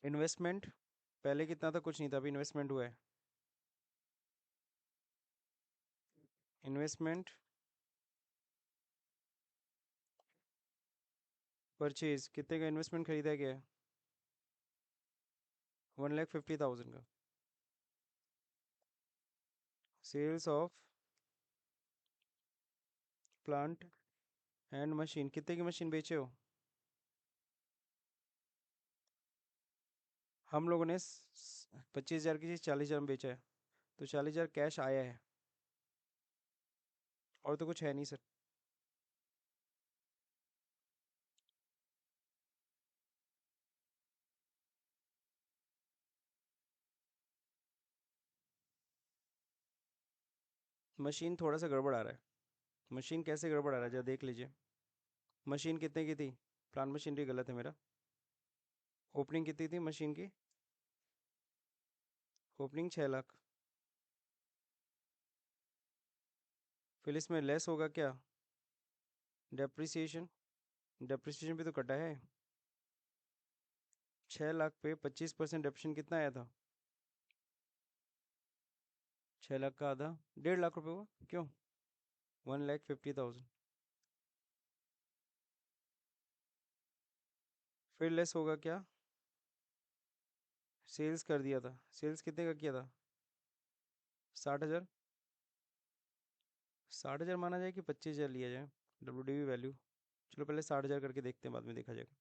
A: इन्वेस्टमेंट पहले कितना था? कुछ नहीं था, अभी इन्वेस्टमेंट हुआ है। इन्वेस्टमेंट परचेज, कितने का इन्वेस्टमेंट खरीदा गया है? 1,50,000 का। Sales of plant and machine, कितने की मशीन बेचे हो? हम लोगों ने 25,000 की चीज़ 40,000 में बेचा है, तो 40,000 कैश आया है, और तो कुछ है नहीं सर। मशीन थोड़ा सा गड़बड़ आ रहा है। मशीन कैसे गड़बड़ आ रहा है, जरा देख लीजिए। मशीन कितने की थी? प्लांट मशीनरी गलत है मेरा। ओपनिंग कितनी थी मशीन की? ओपनिंग 6 लाख। फिर इसमें लेस होगा क्या? डेप्रिसिएशन, डेप्रिसिएशन भी तो कटा है। 6 लाख पे 25% डेप्रिसिएशन कितना आया था? 6 लाख का आधा 1.5 लाख रुपए हुआ, क्यों? 1,50,000। फिर लेस होगा क्या? सेल्स कर दिया था, सेल्स कितने का किया था? 60,000। 60,000 माना जाए कि 25,000 लिया जाए, WDV वैल्यू? चलो पहले 60,000 करके देखते हैं, बाद में देखा जाएगा।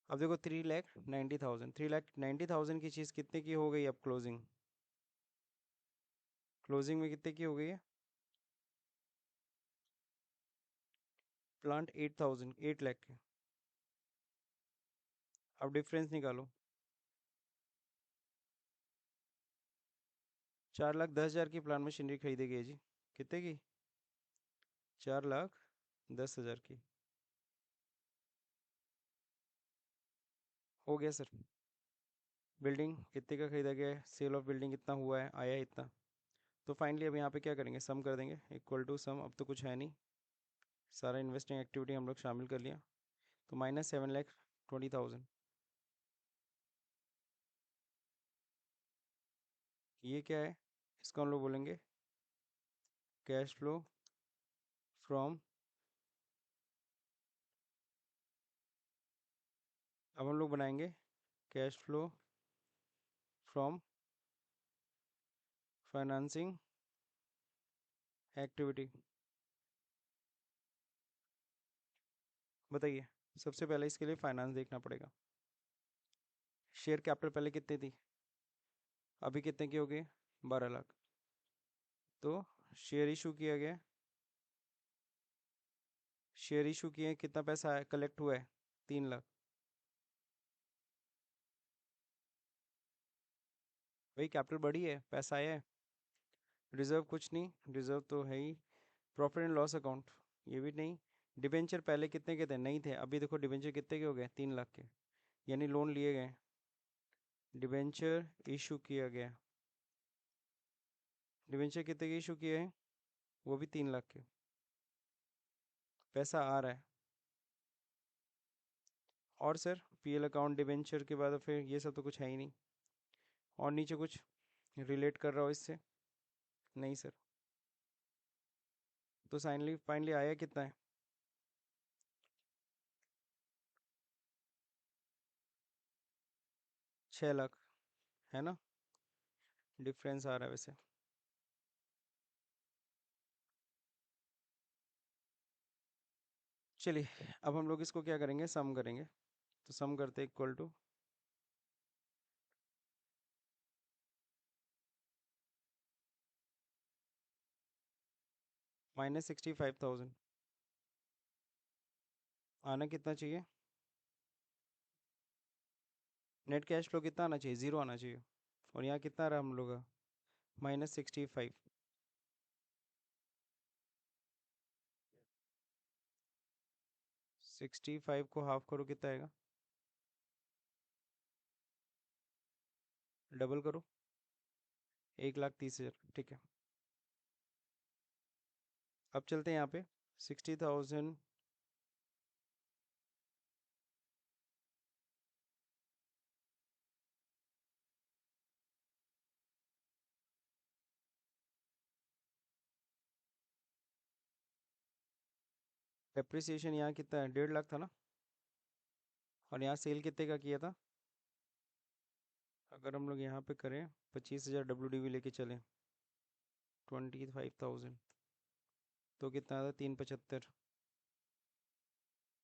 A: अब देखो 3,90,000, 3,90,000 की चीज़ कितने की हो गई अब क्लोजिंग? क्लोजिंग में कितने की हो गई है? प्लांट 8,000, 8 लाख के। अब डिफरेंस निकालो। 4,10,000 की प्लांट मशीनरी खरीदी गई जी। कितने की? 4,10,000 की। हो गया सर। बिल्डिंग कितने का खरीदा गया है? सेल ऑफ बिल्डिंग कितना हुआ है, आया है इतना। तो फाइनली अब यहाँ पे क्या करेंगे? सम कर देंगे, इक्वल टू सम। अब तो कुछ है नहीं, सारा इन्वेस्टिंग एक्टिविटी हम लोग शामिल कर लिया। तो -7,20,000। ये क्या है? इसको हम लोग बोलेंगे कैश फ्लो फ्रॉम अब हम लोग बनाएंगे cash flow from financing activity. बताइए, सबसे पहले इसके लिए फाइनेंस देखना पड़ेगा। शेयर कैपिटल पहले कितनी थी, अभी कितने की हो गई, 12 लाख। तो शेयर इशू किया गया, शेयर इशू किए, कितना पैसा कलेक्ट हुआ है, 3 लाख। भाई कैपिटल बढ़ी है, पैसा आया है। रिजर्व कुछ नहीं, रिजर्व तो है ही। प्रॉफिट एंड लॉस अकाउंट ये भी नहीं। डिबेंचर पहले कितने के थे, नहीं थे, अभी देखो डिबेंचर कितने के हो गए, 3 लाख के, यानी लोन लिए गए। डिबेंचर इशू किया गया, डिबेंचर कितने के इशू किए हैं, वो भी 3 लाख के। पैसा आ रहा है। और सर पीएल अकाउंट डिबेंचर के बाद फिर ये सब तो कुछ है ही नहीं। और नीचे कुछ रिलेट कर रहा हो इससे, नहीं सर। तो फाइनली फाइनली आया कितना है, 6 लाख, है ना। डिफरेंस आ रहा है वैसे। चलिए अब हम लोग इसको क्या करेंगे, सम करेंगे। तो सम करते इक्वल टू -65,000। आना कितना चाहिए, नेट कैश फ्लो कितना आना चाहिए, 0 आना चाहिए। और यहाँ कितना रहा हम लोग का, -65। 65 को हाफ करो कितना आएगा, डबल करो, 1,30,000, ठीक है। अब चलते हैं यहाँ पे 60,000। डेप्रिसिएशन यहाँ कितना है, 1.5 लाख था ना। और यहाँ सेल कितने का किया था, अगर हम लोग यहाँ पे करें 25,000 WDV लेके चलें, 25,000, तो कितना था, 375।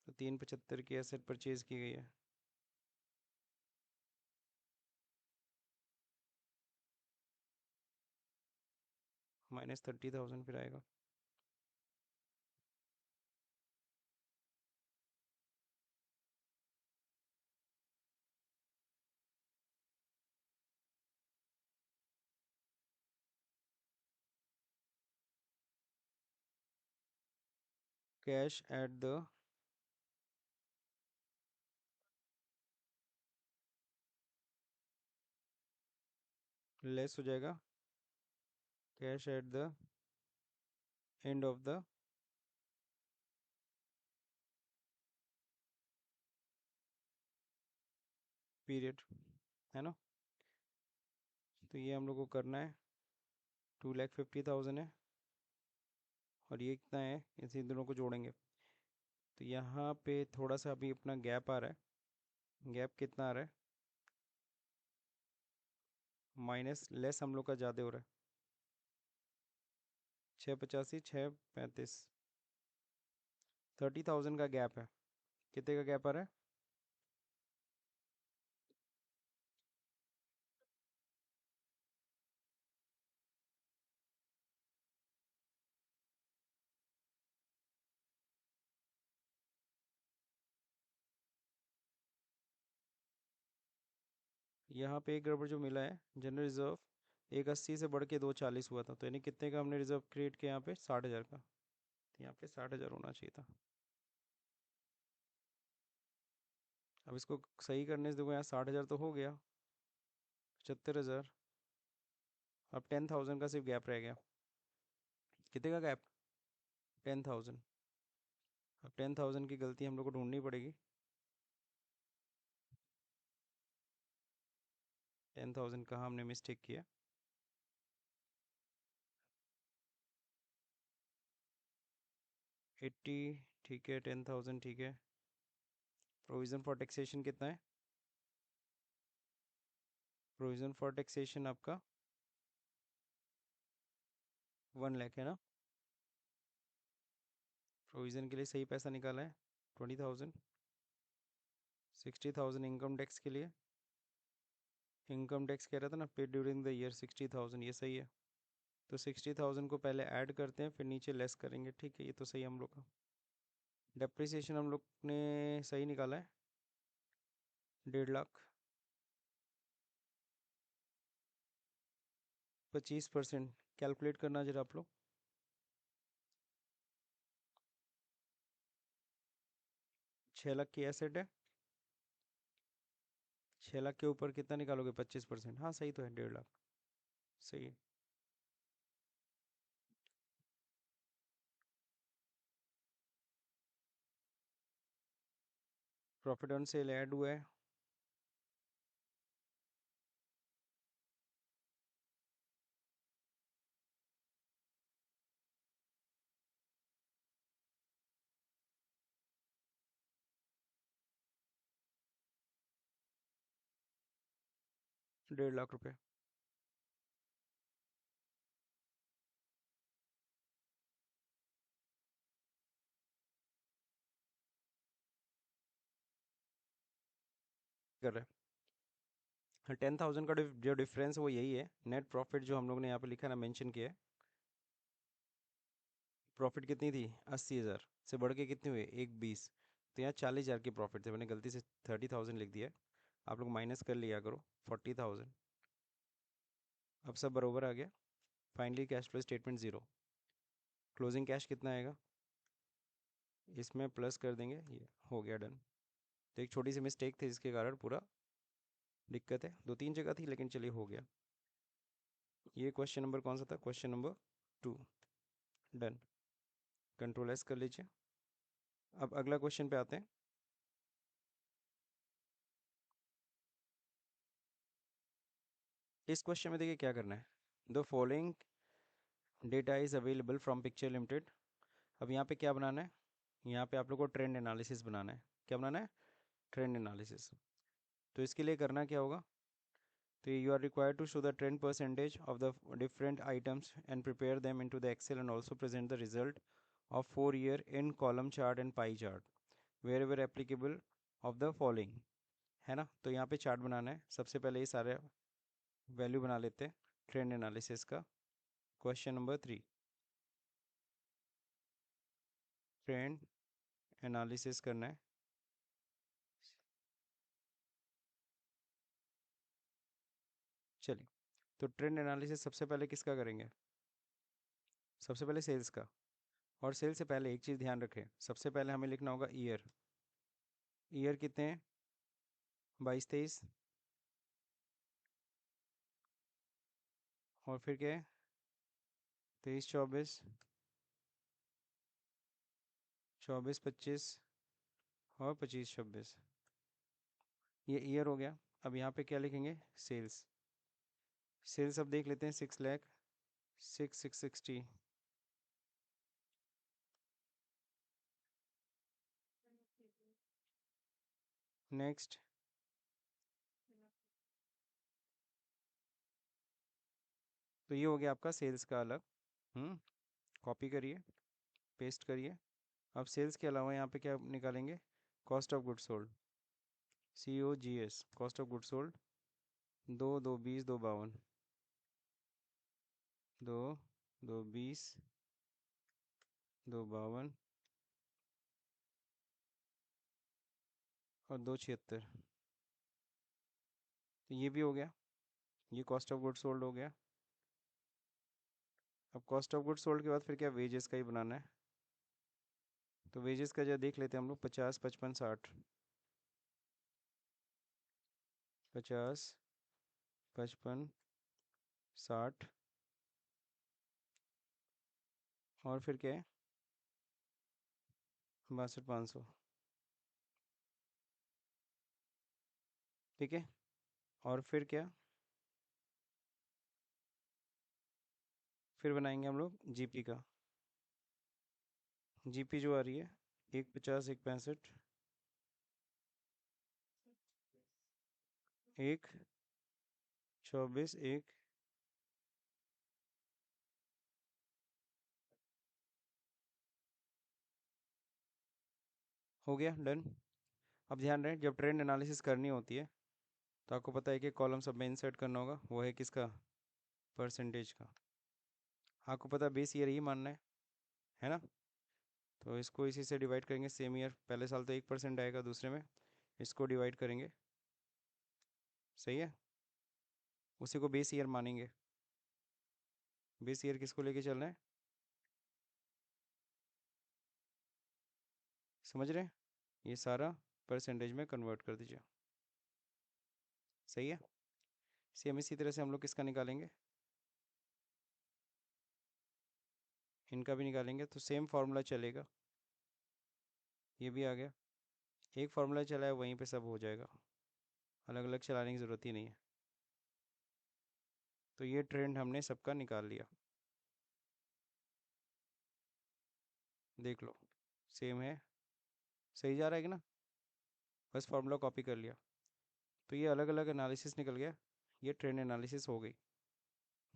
A: तो 375 की एसेट परचेज की गई है। -30,000 फिर आएगा। कैश एट द लेस हो जाएगा, cash at the end of the period, है ना। तो ये हम लोग को करना है, 2,50,000 है। और ये कितना है, इसी दोनों को जोड़ेंगे। तो यहाँ पे थोड़ा सा अभी अपना गैप आ रहा है, गैप कितना आ रहा है, माइनस लेस हम लोग का ज़्यादा हो रहा है, 685, 635, 30,000 का गैप है। कितने का गैप आ रहा है, यहाँ पे एक गड़बड़ जो मिला है, जनरल रिजर्व 180 से बढ़ के 240 हुआ था, तो यानी कितने का हमने रिजर्व क्रिएट किया यहाँ पे, 60,000 का। तो यहाँ पे 60,000 होना चाहिए था। अब इसको सही करने से देखो, यहाँ 60,000 तो हो गया, 75,000। अब 10,000 का सिर्फ गैप रह गया। कितने का गैप, 10,000। अब 10,000 की गलती हम लोग को ढूंढनी पड़ेगी। 10,000 कहाँ हमने मिस्टेक किया, एट्टी, ठीक है, 10,000 ठीक है, प्रोविज़न फॉर टैक्सेशन कितना है? प्रोविज़न फॉर टैक्सेशन आपका 1 लाख है ना? प्रोविज़न के लिए सही पैसा निकाला है 20,000। 60,000 इनकम टैक्स के लिए, इनकम टैक्स कह रहा था ना, पेड ड्यूरिंग द ईयर 60,000, ये सही है। तो 60,000 को पहले ऐड करते हैं, फिर नीचे लेस करेंगे, ठीक है, ये तो सही है हम लोग का। डेप्रिसिएशन हम लोग ने सही निकाला है 1.5 लाख। 25% कैलकुलेट करना जरा आप लोग। 6 लाख की एसेट है, 6 लाख के ऊपर कितना निकालोगे? 25%, हाँ सही तो है, 1.5 लाख सही है। प्रॉफिट ऑन सेल ऐड हुआ है, ₹1.5 लाख। कर रहे हैं 10,000 का जो डिफरेंस है वो यही है। नेट प्रॉफिट जो हम लोग ने यहाँ पे लिखा है ना, मेंशन किया है, प्रॉफिट कितनी थी? 80,000 से बढ़ के कितनी हुई? 1,20। तो यहाँ 40,000 की प्रॉफिट थे, मैंने गलती से 30,000 लिख दिया है, आप लोग माइनस कर लिया करो। 40,000। अब सब बरोबर आ गया। Finally cash flow statement zero. Closing cash कितना आएगा? इसमें प्लस कर देंगे, ये हो गया डन। तो एक छोटी सी मिस्टेक थी जिसके कारण पूरा दिक्कत है, 2-3 जगह थी, लेकिन चलिए हो गया। ये क्वेश्चन नंबर कौन सा था? Question number 2। Done. Control S कर लीजिए। अब अगला क्वेश्चन पे आते हैं। इस क्वेश्चन में देखिए क्या करना है। The following data is available from picture limited. अब यहाँ पे क्या बनाना है? यहाँ पे आप लोग को ट्रेंड एनालिसिस बनाना है। क्या बनाना है? Trend analysis. तो इसके लिए करना क्या होगा? तो you are required to show the trend percentage of the different items and prepare them into the excel and also present the result of 4 year in column chart and pie chart wherever applicable of the following. है ना? तो यहाँ पे chart बनाना है। सबसे पहले ये सारे वैल्यू बना लेते हैं ट्रेंड एनालिसिस का। क्वेश्चन नंबर 3, ट्रेंड एनालिसिस करना है। चलिए, तो ट्रेंड एनालिसिस सबसे पहले किसका करेंगे? सबसे पहले सेल्स का। और सेल्स से पहले एक चीज़ ध्यान रखें, सबसे पहले हमें लिखना होगा ईयर। ईयर कितने हैं? 22-23। और फिर क्या है? 23-24, 24-25 और 25-26। ये ईयर हो गया। अब यहाँ पे क्या लिखेंगे? सेल्स। सेल्स अब देख लेते हैं। 6 लाख, 6,660। नेक्स्ट, तो ये हो गया आपका सेल्स का अलग। कॉपी करिए, पेस्ट करिए। अब सेल्स के अलावा यहाँ पे क्या निकालेंगे? Cost of good sold, COGS, cost of good sold. 2, 2, 20, 2, 52। 2, 2, 20, 2, 52 और 2, 76। तो ये भी हो गया, ये कॉस्ट ऑफ गुड सोल्ड हो गया। अब कॉस्ट ऑफ गुड सोल्ड के बाद फिर क्या? वेजेस का ही बनाना है। तो वेजेस का जो देख लेते हैं हम लोग, 50, 55, 60। 50, 55, 60। और फिर क्या है? 62,500। ठीक है। और फिर क्या? फिर बनाएंगे हम लोग जीपी का। जीपी जो आ रही है, 150, 165। एक 24 एक हो गया डन। अब ध्यान रहे जब ट्रेंड एनालिसिस करनी होती है तो आपको पता है कि कॉलम सब में इंसर्ट करना होगा, वो है किसका, परसेंटेज का। आपको पता है बेस ईयर ही मानना है ना। तो इसको इसी से डिवाइड करेंगे, सेम ईयर पहले साल तो 1% आएगा, दूसरे में इसको डिवाइड करेंगे, सही है। उसी को बेस ईयर मानेंगे। बेस ईयर किसको लेके चलना है, समझ रहे हैं। ये सारा परसेंटेज में कन्वर्ट कर दीजिए, सही है। सेम इसी तरह से हम लोग किसका निकालेंगे, इनका भी निकालेंगे, तो सेम फार्मूला चलेगा। ये भी आ गया, एक फार्मूला चला है वहीं पे सब हो जाएगा, अलग अलग चलाने की ज़रूरत ही नहीं है। तो ये ट्रेंड हमने सबका निकाल लिया, देख लो सेम है, सही जा रहा है कि ना। बस फार्मूला कॉपी कर लिया, तो ये अलग अलग एनालिसिस निकल गया, ये ट्रेंड एनालिसिस हो गई।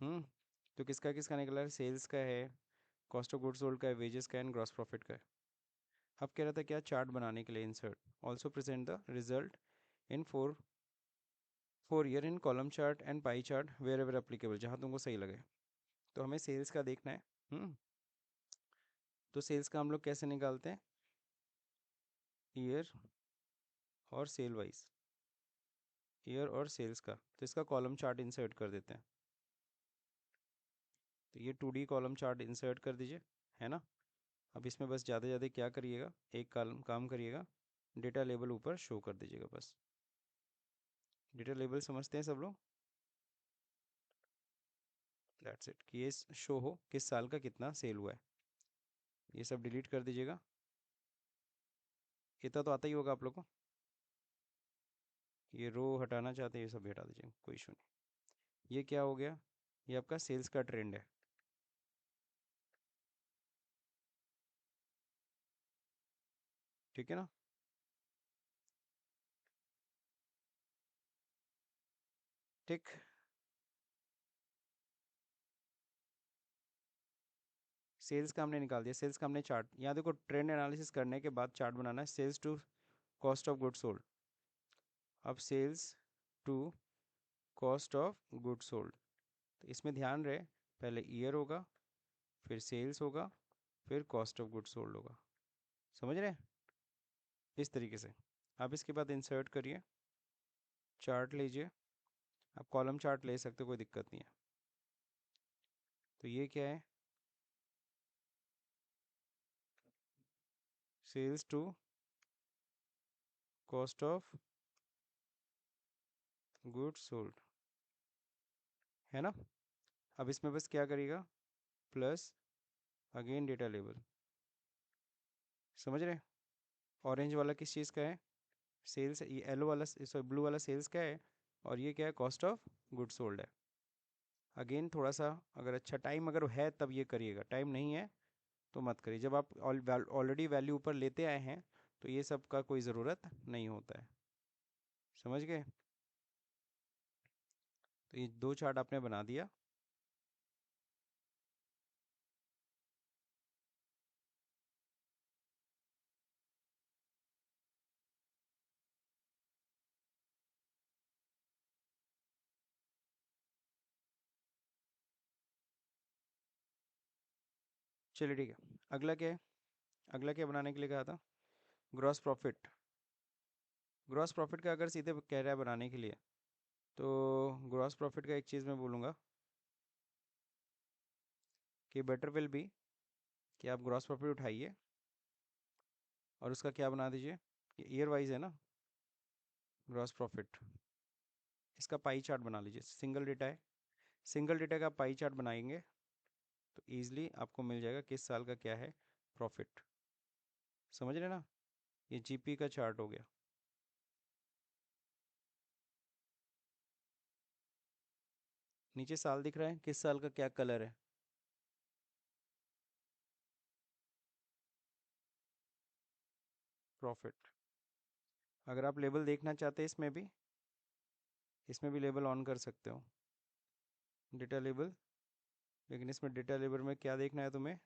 A: हम्म। तो किसका किसका निकला है, सेल्स का है, कॉस्ट ऑफ गुड्स सोल्ड का है, वेजेस का है, एंड ग्रॉस प्रॉफिट का है। अब कह रहा था क्या, चार्ट बनाने के लिए insert also present the result in four year in column chart and pie chart wherever applicable, जहाँ तुमको सही लगे। तो हमें सेल्स का देखना है। तो सेल्स का हम लोग कैसे निकालते हैं, ईयर और सेल वाइज, ईयर और सेल्स का। तो इसका कॉलम चार्ट इंसर्ट कर देते हैं। तो ये 2D कॉलम चार्ट इंसर्ट कर दीजिए, है ना। अब इसमें बस ज़्यादा ज़्यादा क्या करिएगा, एक काम करिएगा, डेटा लेबल ऊपर शो कर दीजिएगा बस। डेटा लेबल समझते हैं सब लोग, दैट्स इट, कि ये शो हो किस साल का कितना सेल हुआ है। ये सब डिलीट कर दीजिएगा, इतना तो आता ही होगा आप लोग को। ये रो हटाना चाहते हैं ये सब भी हटा दीजिए, कोई इशू नहीं। ये क्या हो गया, ये आपका सेल्स का ट्रेंड है, ठीक है ना। ठीक, सेल्स का हमने निकाल दिया, सेल्स का हमने चार्ट, यहाँ देखो ट्रेंड एनालिसिस करने के बाद चार्ट बनाना है, sales to cost of good sold. अब sales to cost of good sold, तो इसमें ध्यान रहे पहले ईयर होगा, फिर सेल्स होगा, फिर कॉस्ट ऑफ गुड सोल्ड होगा, समझ रहे हैं, इस तरीके से। आप इसके बाद इंसर्ट करिए, चार्ट लीजिए, आप कॉलम चार्ट ले सकते हो, कोई दिक्कत नहीं है। तो ये क्या है, sales to cost of good sold, है ना। अब इसमें बस क्या करिएगा, प्लस अगेन डेटा लेबल, समझ रहे हैं। ऑरेंज वाला किस चीज़ का है, सेल्स, ये येलो वाला सॉरी ब्लू वाला सेल्स का है, और ये क्या है, कॉस्ट ऑफ गुड सोल्ड है। अगेन थोड़ा सा, अगर अच्छा टाइम अगर है तब ये करिएगा, टाइम नहीं है तो मत करिए। जब आप ऑलरेडी वैल्यू ऊपर लेते आए हैं तो ये सब का कोई ज़रूरत नहीं होता है, समझ गए। तो ये दो चार्ट आपने बना दिया। चलिए ठीक है, अगला क्या है, अगला क्या बनाने के लिए कहा था, ग्रॉस प्रॉफिट। ग्रॉस प्रॉफिट का अगर सीधे कह रहा है बनाने के लिए, तो ग्रॉस प्रॉफिट का एक चीज़ मैं बोलूँगा कि बेटर विल बी कि आप ग्रॉस प्रॉफिट उठाइए और उसका क्या बना दीजिए, ये ईयर वाइज है ना, ग्रॉस प्रॉफिट, इसका पाई चार्ट बना लीजिए, सिंगल डेटा है, सिंगल डेटा का पाई चार्ट बनाएंगे तो ईजिली आपको मिल जाएगा किस साल का क्या है प्रॉफिट, समझ रहे ना। ये जीपी का चार्ट हो गया, नीचे साल दिख रहा है, किस साल का क्या कलर है, प्रॉफिट। अगर आप लेबल देखना चाहते हैं इसमें भी, इसमें भी लेबल ऑन कर सकते हो, डेटा लेबल। लेकिन इसमें डेटा लेबल में क्या देखना है तुम्हें,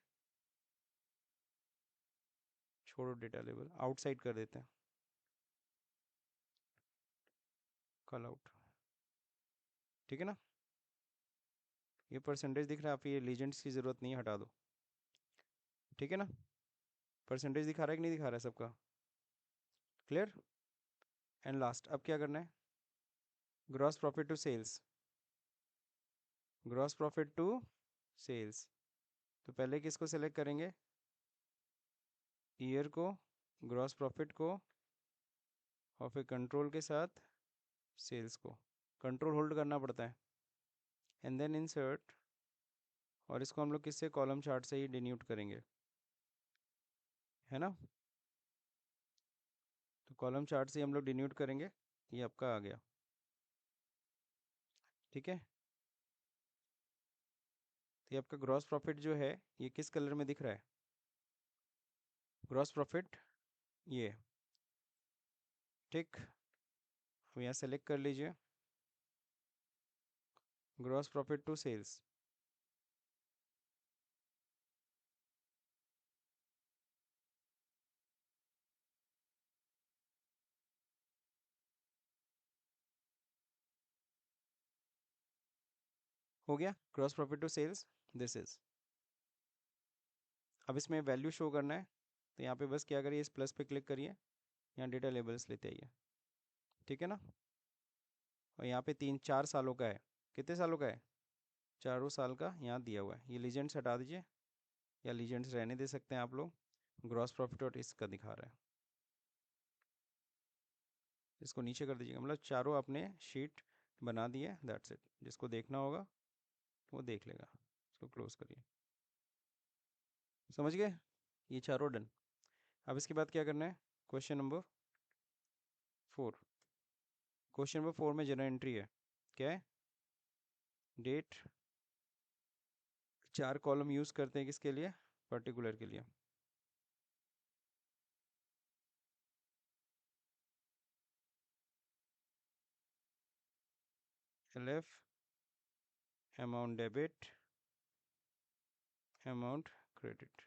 A: छोड़ो डेटा लेबल, आउटसाइड कर देते हैं, कॉल आउट। ठीक है ना, ये परसेंटेज दिख रहा है, आप ये लीजेंड्स की ज़रूरत नहीं है, हटा दो। ठीक है ना, परसेंटेज दिखा रहा है कि नहीं दिखा रहा है सबका, क्लियर। एंड लास्ट अब क्या करना है, gross profit to sales, gross profit to sales. तो पहले किसको सेलेक्ट करेंगे, ईयर को, ग्रॉस प्रॉफिट को, और फिर कंट्रोल के साथ सेल्स को, कंट्रोल होल्ड करना पड़ता है, एंड देन इंसर्ट। और इसको हम लोग किससे, कॉलम चार्ट से ही डिन्यूट करेंगे, है ना। तो कॉलम चार्ट से हम लोग डिन्यूट करेंगे, ये आपका आ गया। ठीक है, तो ये आपका ग्रॉस प्रॉफिट जो है ये किस कलर में दिख रहा है, ग्रॉस प्रॉफिट ये। ठीक, अब यहाँ सेलेक्ट कर लीजिए ग्रॉस प्रॉफिट टू सेल्स। हो गया gross profit to sales, this is. अब इसमें वैल्यू शो करना है, तो यहाँ पे बस क्या करिए, इस प्लस पे क्लिक करिए, यहाँ डेटा लेबल्स लेते आइए। ठीक है ना, और यहाँ पे 3-4 सालों का है, कितने सालों का है, चारों साल का यहाँ दिया हुआ है। ये लीजेंड्स हटा दीजिए, या लीजेंड्स रहने दे सकते हैं आप लोग, ग्रॉस प्रॉफिट और इसका दिखा रहा है, इसको नीचे कर दीजिएगा, मतलब चारों अपने शीट बना दिए, दैट्स इट। जिसको देखना होगा वो देख लेगा, इसको क्लोज करिए। समझ गए, ये चारों डन। अब इसके बाद क्या करना है, क्वेश्चन नंबर 4। क्वेश्चन नंबर 4 में जनरल एंट्री है, क्या है, डेट। 4 कॉलम यूज़ करते हैं किसके लिए, पर्टिकुलर के लिए। LF, amount debit, amount credit.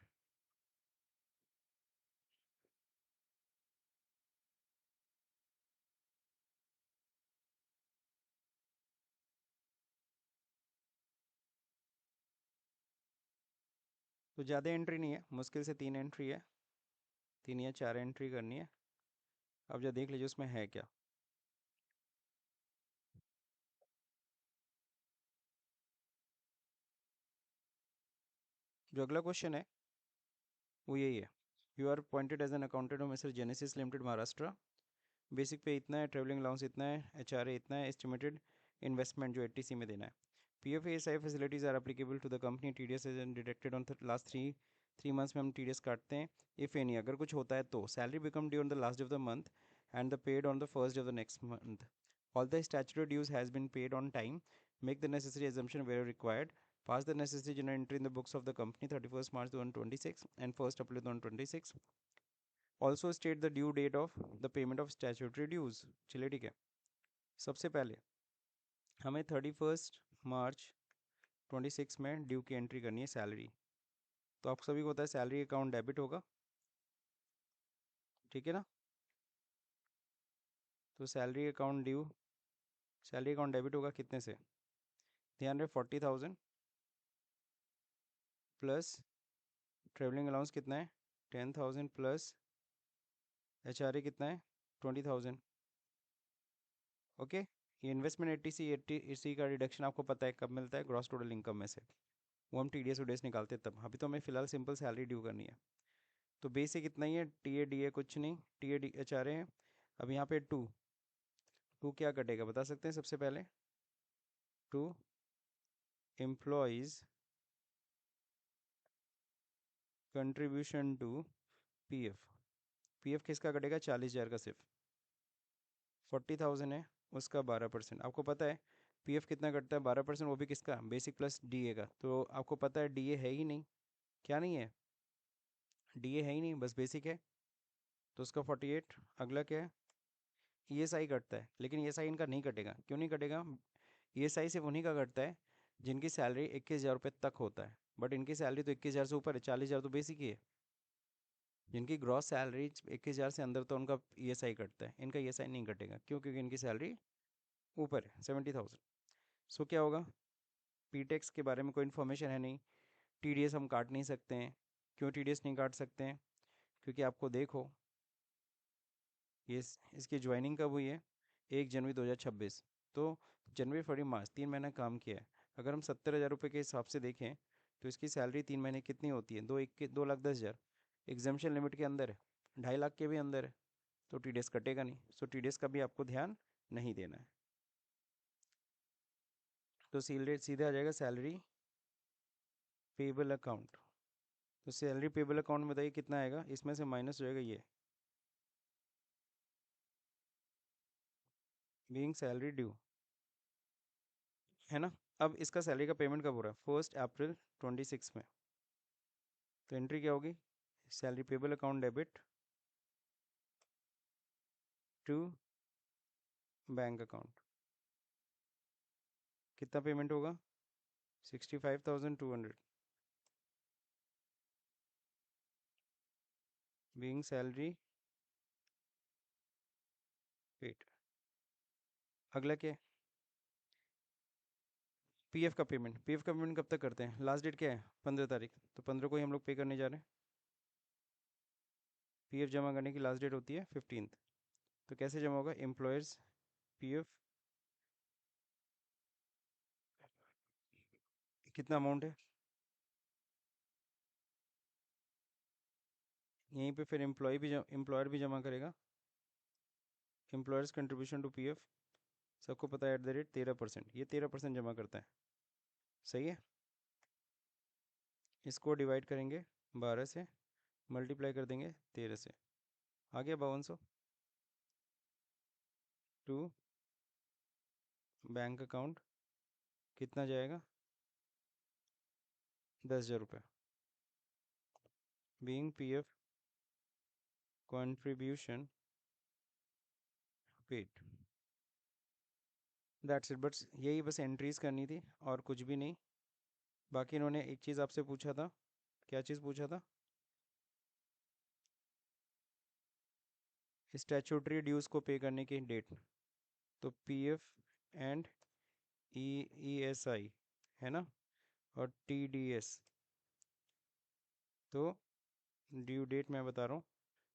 A: तो ज़्यादा एंट्री नहीं है, मुश्किल से 3 एंट्री है, 3 या 4 एंट्री करनी है। अब जो देख लीजिए उसमें है क्या। जो अगला क्वेश्चन है वो यही है, you are appointed as an accountant of mister Genesis limited Maharashtra. Basic pay इतना है, ट्रेवलिंग अलाउंस इतना है, HRA इतना है, एस्टिमेटेड इन्वेस्टमेंट जो 80C में देना है। PFASI facilities are applicable to the company, TDS is deducted on last three months में हम TDS काटते हैं। इफ़ एनी, अगर कुछ होता है तो salary become due on the last of the month and the paid on the first of the next month. All the statutory dues has been paid on time, make the necessary assumption where required, pass the necessary general entry in the books of the company 31st March 2026 and 1st April 2026। Also state the due date of the payment of statutory dues. चलिए ठीक है, सबसे पहले हमें 31st March 2026 में due की entry करनी है, सैलरी। तो आप सभी को पता है सैलरी अकाउंट डेबिट होगा, ठीक है ना। तो salary account due, salary account debit होगा कितने से, ध्यान रहे 40,000 प्लस ट्रेवलिंग अलाउंस कितना है 10,000 प्लस HRA कितना है 20,000। ओके, ये इन्वेस्टमेंट 80C का डिडक्शन आपको पता है कब मिलता है, ग्रॉस टोटल इनकम में से। वो हम TDS उडेस निकालते हैं तब, अभी तो हमें फिलहाल सिंपल सैलरी ड्यू करनी है। तो बेसिक इतना ही है, TADA कुछ नहीं, TAD HRA है। अब यहाँ पे टू टू क्या कटेगा बता सकते हैं सबसे पहले, to employees contribution to PF। PF किसका कटेगा 40,000 का, सिर्फ 40,000 है उसका 12%। आपको पता है PF कितना कटता है 12%, वो भी किसका, बेसिक प्लस DA का। तो आपको पता है DA है ही नहीं, क्या नहीं है, DA है ही नहीं, बस बेसिक है, तो उसका 48। अगला क्या है, ईएसआई कटता है, लेकिन ईएसआई इनका नहीं कटेगा। क्यों नहीं कटेगा? ईएसआई सिर्फ उन्हीं का कटता है जिनकी सैलरी 21,000 रुपये तक होता है, बट इनकी सैलरी तो 21,000 से ऊपर है, 40,000 तो बेसिक ही है। जिनकी ग्रॉस सैलरी 21,000 से अंदर तो उनका ईएसआई कटता है, इनका ईएसआई नहीं कटेगा। क्यों? क्योंकि इनकी सैलरी ऊपर है 70,000। सो क्या होगा? पीटेक्स के बारे में कोई इन्फॉर्मेशन है नहीं, टीडीएस हम काट नहीं सकते हैं। क्यों टीडीएस नहीं काट सकते हैं? क्योंकि आपको देखो, इसकी ज्वाइनिंग कब हुई है? 1 जनवरी 2026। तो जनवरी फरवरी मार्च 3 महीना काम किया है। अगर हम 70,000 रुपये के हिसाब से देखें तो इसकी सैलरी 3 महीने कितनी होती है? 2,10,000। एग्जामेशन लिमिट के अंदर है, 2.5 लाख के भी अंदर है, तो टीडीएस कटेगा नहीं। सो टीडीएस का भी आपको ध्यान नहीं देना है। तो सीधे आ जाएगा सैलरी पेबल अकाउंट। तो सैलरी पेबल अकाउंट में बताइए कितना आएगा, इसमें से माइनस हो जाएगा ये बीइंग सैलरी ड्यू, है ना। अब इसका सैलरी का पेमेंट कब हो रहा है? 1 अप्रैल 26 में। तो एंट्री क्या होगी? Salary payable account debit to bank account. कितना पेमेंट होगा? 65,200 बीइंग सैलरी पेड। अगला क्या है? पीएफ का पेमेंट। पीएफ का पेमेंट कब तक करते हैं? लास्ट डेट क्या है? 15 तारीख। तो 15 को ही हम लोग पे करने जा रहे हैं। पीएफ जमा करने की लास्ट डेट होती है 15th। तो कैसे जमा होगा? एम्प्लॉयर्स पीएफ, कितना अमाउंट है यहीं पे, फिर एम्प्लॉयर भी जमा करेगा। एम्प्लॉयर्स कंट्रीब्यूशन टू पीएफ, सबको पता है @13%, ये 13% जमा करता है। सही है। इसको डिवाइड करेंगे 12 से, मल्टीप्लाई कर देंगे 13 से, आ गया 5200। टू बैंक अकाउंट कितना जाएगा? 10,000 रुपये। Being PF contribution paid. That's it. But यही बस एंट्रीज करनी थी और कुछ भी नहीं। बाकी इन्होंने एक चीज़ आपसे पूछा था। क्या चीज़ पूछा था? स्टैचूटरी ड्यूज़ को पे करने की डेट। तो पीएफ एंड ईएसआई, है ना, और टीडीएस। तो ड्यू डेट मैं बता रहा हूँ।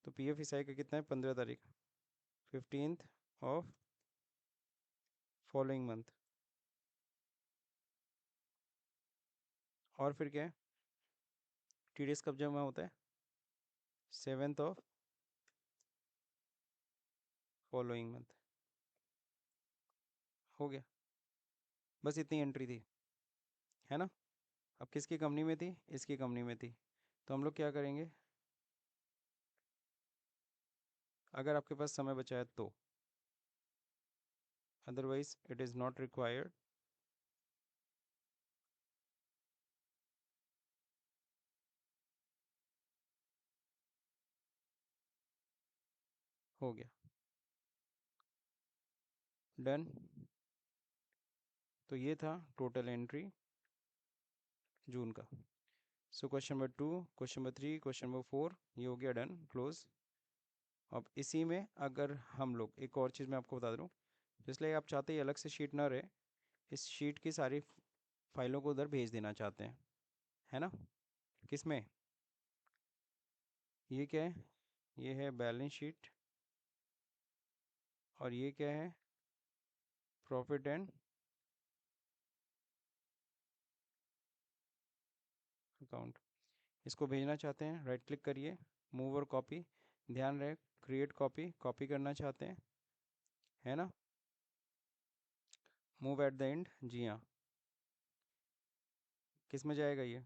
A: तो पीएफ ईएसआई का कितना है? 15 तारीख, 15th ऑफ फॉलोइंग मंथ। और फिर क्या है? टीडीएस कब जमा होता है? 7th of following month. हो गया। बस इतनी एंट्री थी, है ना। अब किसकी कंपनी में थी? इसकी कंपनी में थी। तो हम लोग क्या करेंगे, अगर आपके पास समय बचा है तो, otherwise it is not required. हो गया, डन। तो ये था टोटल एंट्री जून का। So question number 2, question number 3, question number 4 ये हो गया डन, क्लोज। अब इसी में अगर हम लोग एक और चीज़ मैं आपको बता दूँ, इसलिए आप चाहते हैं अलग से शीट ना रहे, इस शीट की सारी फाइलों को उधर भेज देना चाहते हैं, है ना। किस में? ये क्या है? ये है बैलेंस शीट, और ये क्या है? Profit and account. इसको भेजना चाहते हैं, राइट क्लिक करिए, मूव और कॉपी। ध्यान रहे, क्रिएट कॉपी, कॉपी करना चाहते हैं, है ना। मूव एट द एंड, जी हाँ। किस में जाएगा ये?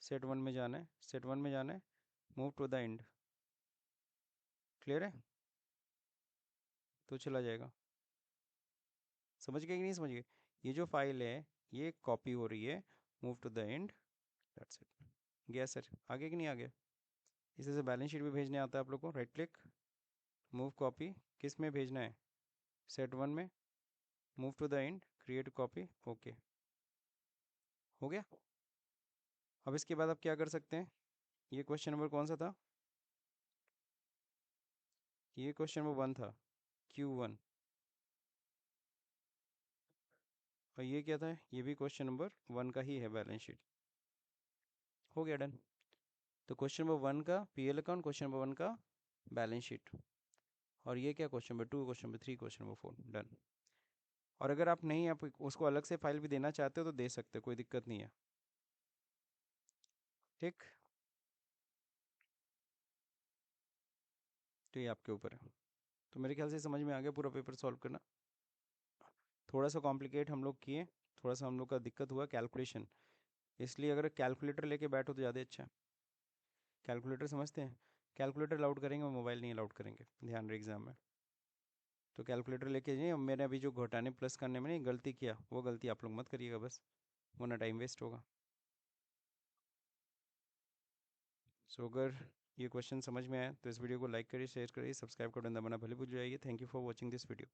A: सेट 1 में जाना है, सेट 1 में जाना है, move to the end. Clear है? तो चला जाएगा। समझ गए कि नहीं समझ गए? ये जो फाइल है ये कॉपी हो रही है, move to the end, that's it. गया सर? आगे कि नहीं आ गया? इसी से बैलेंस शीट भी भेजने आता है आप लोग को। राइट क्लिक, मूव कॉपी, किस में भेजना है? सेट 1 में। Move to the end, create copy, okay, हो गया। अब इसके बाद आप क्या कर सकते हैं? ये क्वेश्चन नंबर कौन सा था? ये क्वेश्चन नंबर 1 था, Q1। और ये क्या था? ये भी क्वेश्चन नंबर 1 का ही है, बैलेंस शीट। हो गया, डन। तो क्वेश्चन नंबर 1 का पीएल अकाउंट, क्वेश्चन नंबर 1 का बैलेंस शीट। और ये क्या? Question number 2, question number 3, question number 4, done. और अगर आप नहीं, आप उसको अलग से फाइल भी देना चाहते हो तो दे सकते हो, कोई दिक्कत नहीं है। ठीक, तो ये आपके ऊपर है। तो मेरे ख्याल से समझ में आ गया पूरा पेपर सॉल्व करना। थोड़ा सा कॉम्प्लिकेट हम लोग किए, थोड़ा सा हम लोग का दिक्कत हुआ कैलकुलेशन, इसलिए अगर कैलकुलेटर लेके बैठो तो ज़्यादा अच्छा है। कैलकुलेटर समझते हैं? कैलकुलेटर अलाउड करेंगे और मोबाइल नहीं अलाउड करेंगे, ध्यान रहे एग्जाम में। तो कैलकुलेटर लेके जाइए। मैंने अभी जो घटाने प्लस करने में नहीं गलती किया, वो गलती आप लोग मत करिएगा बस, वरना टाइम वेस्ट होगा। सो अगर ये क्वेश्चन समझ में आया तो इस वीडियो को लाइक करिए, शेयर करिए, सब्सक्राइब कर दबाना भले भूल जाइए। Thank you for watching this video.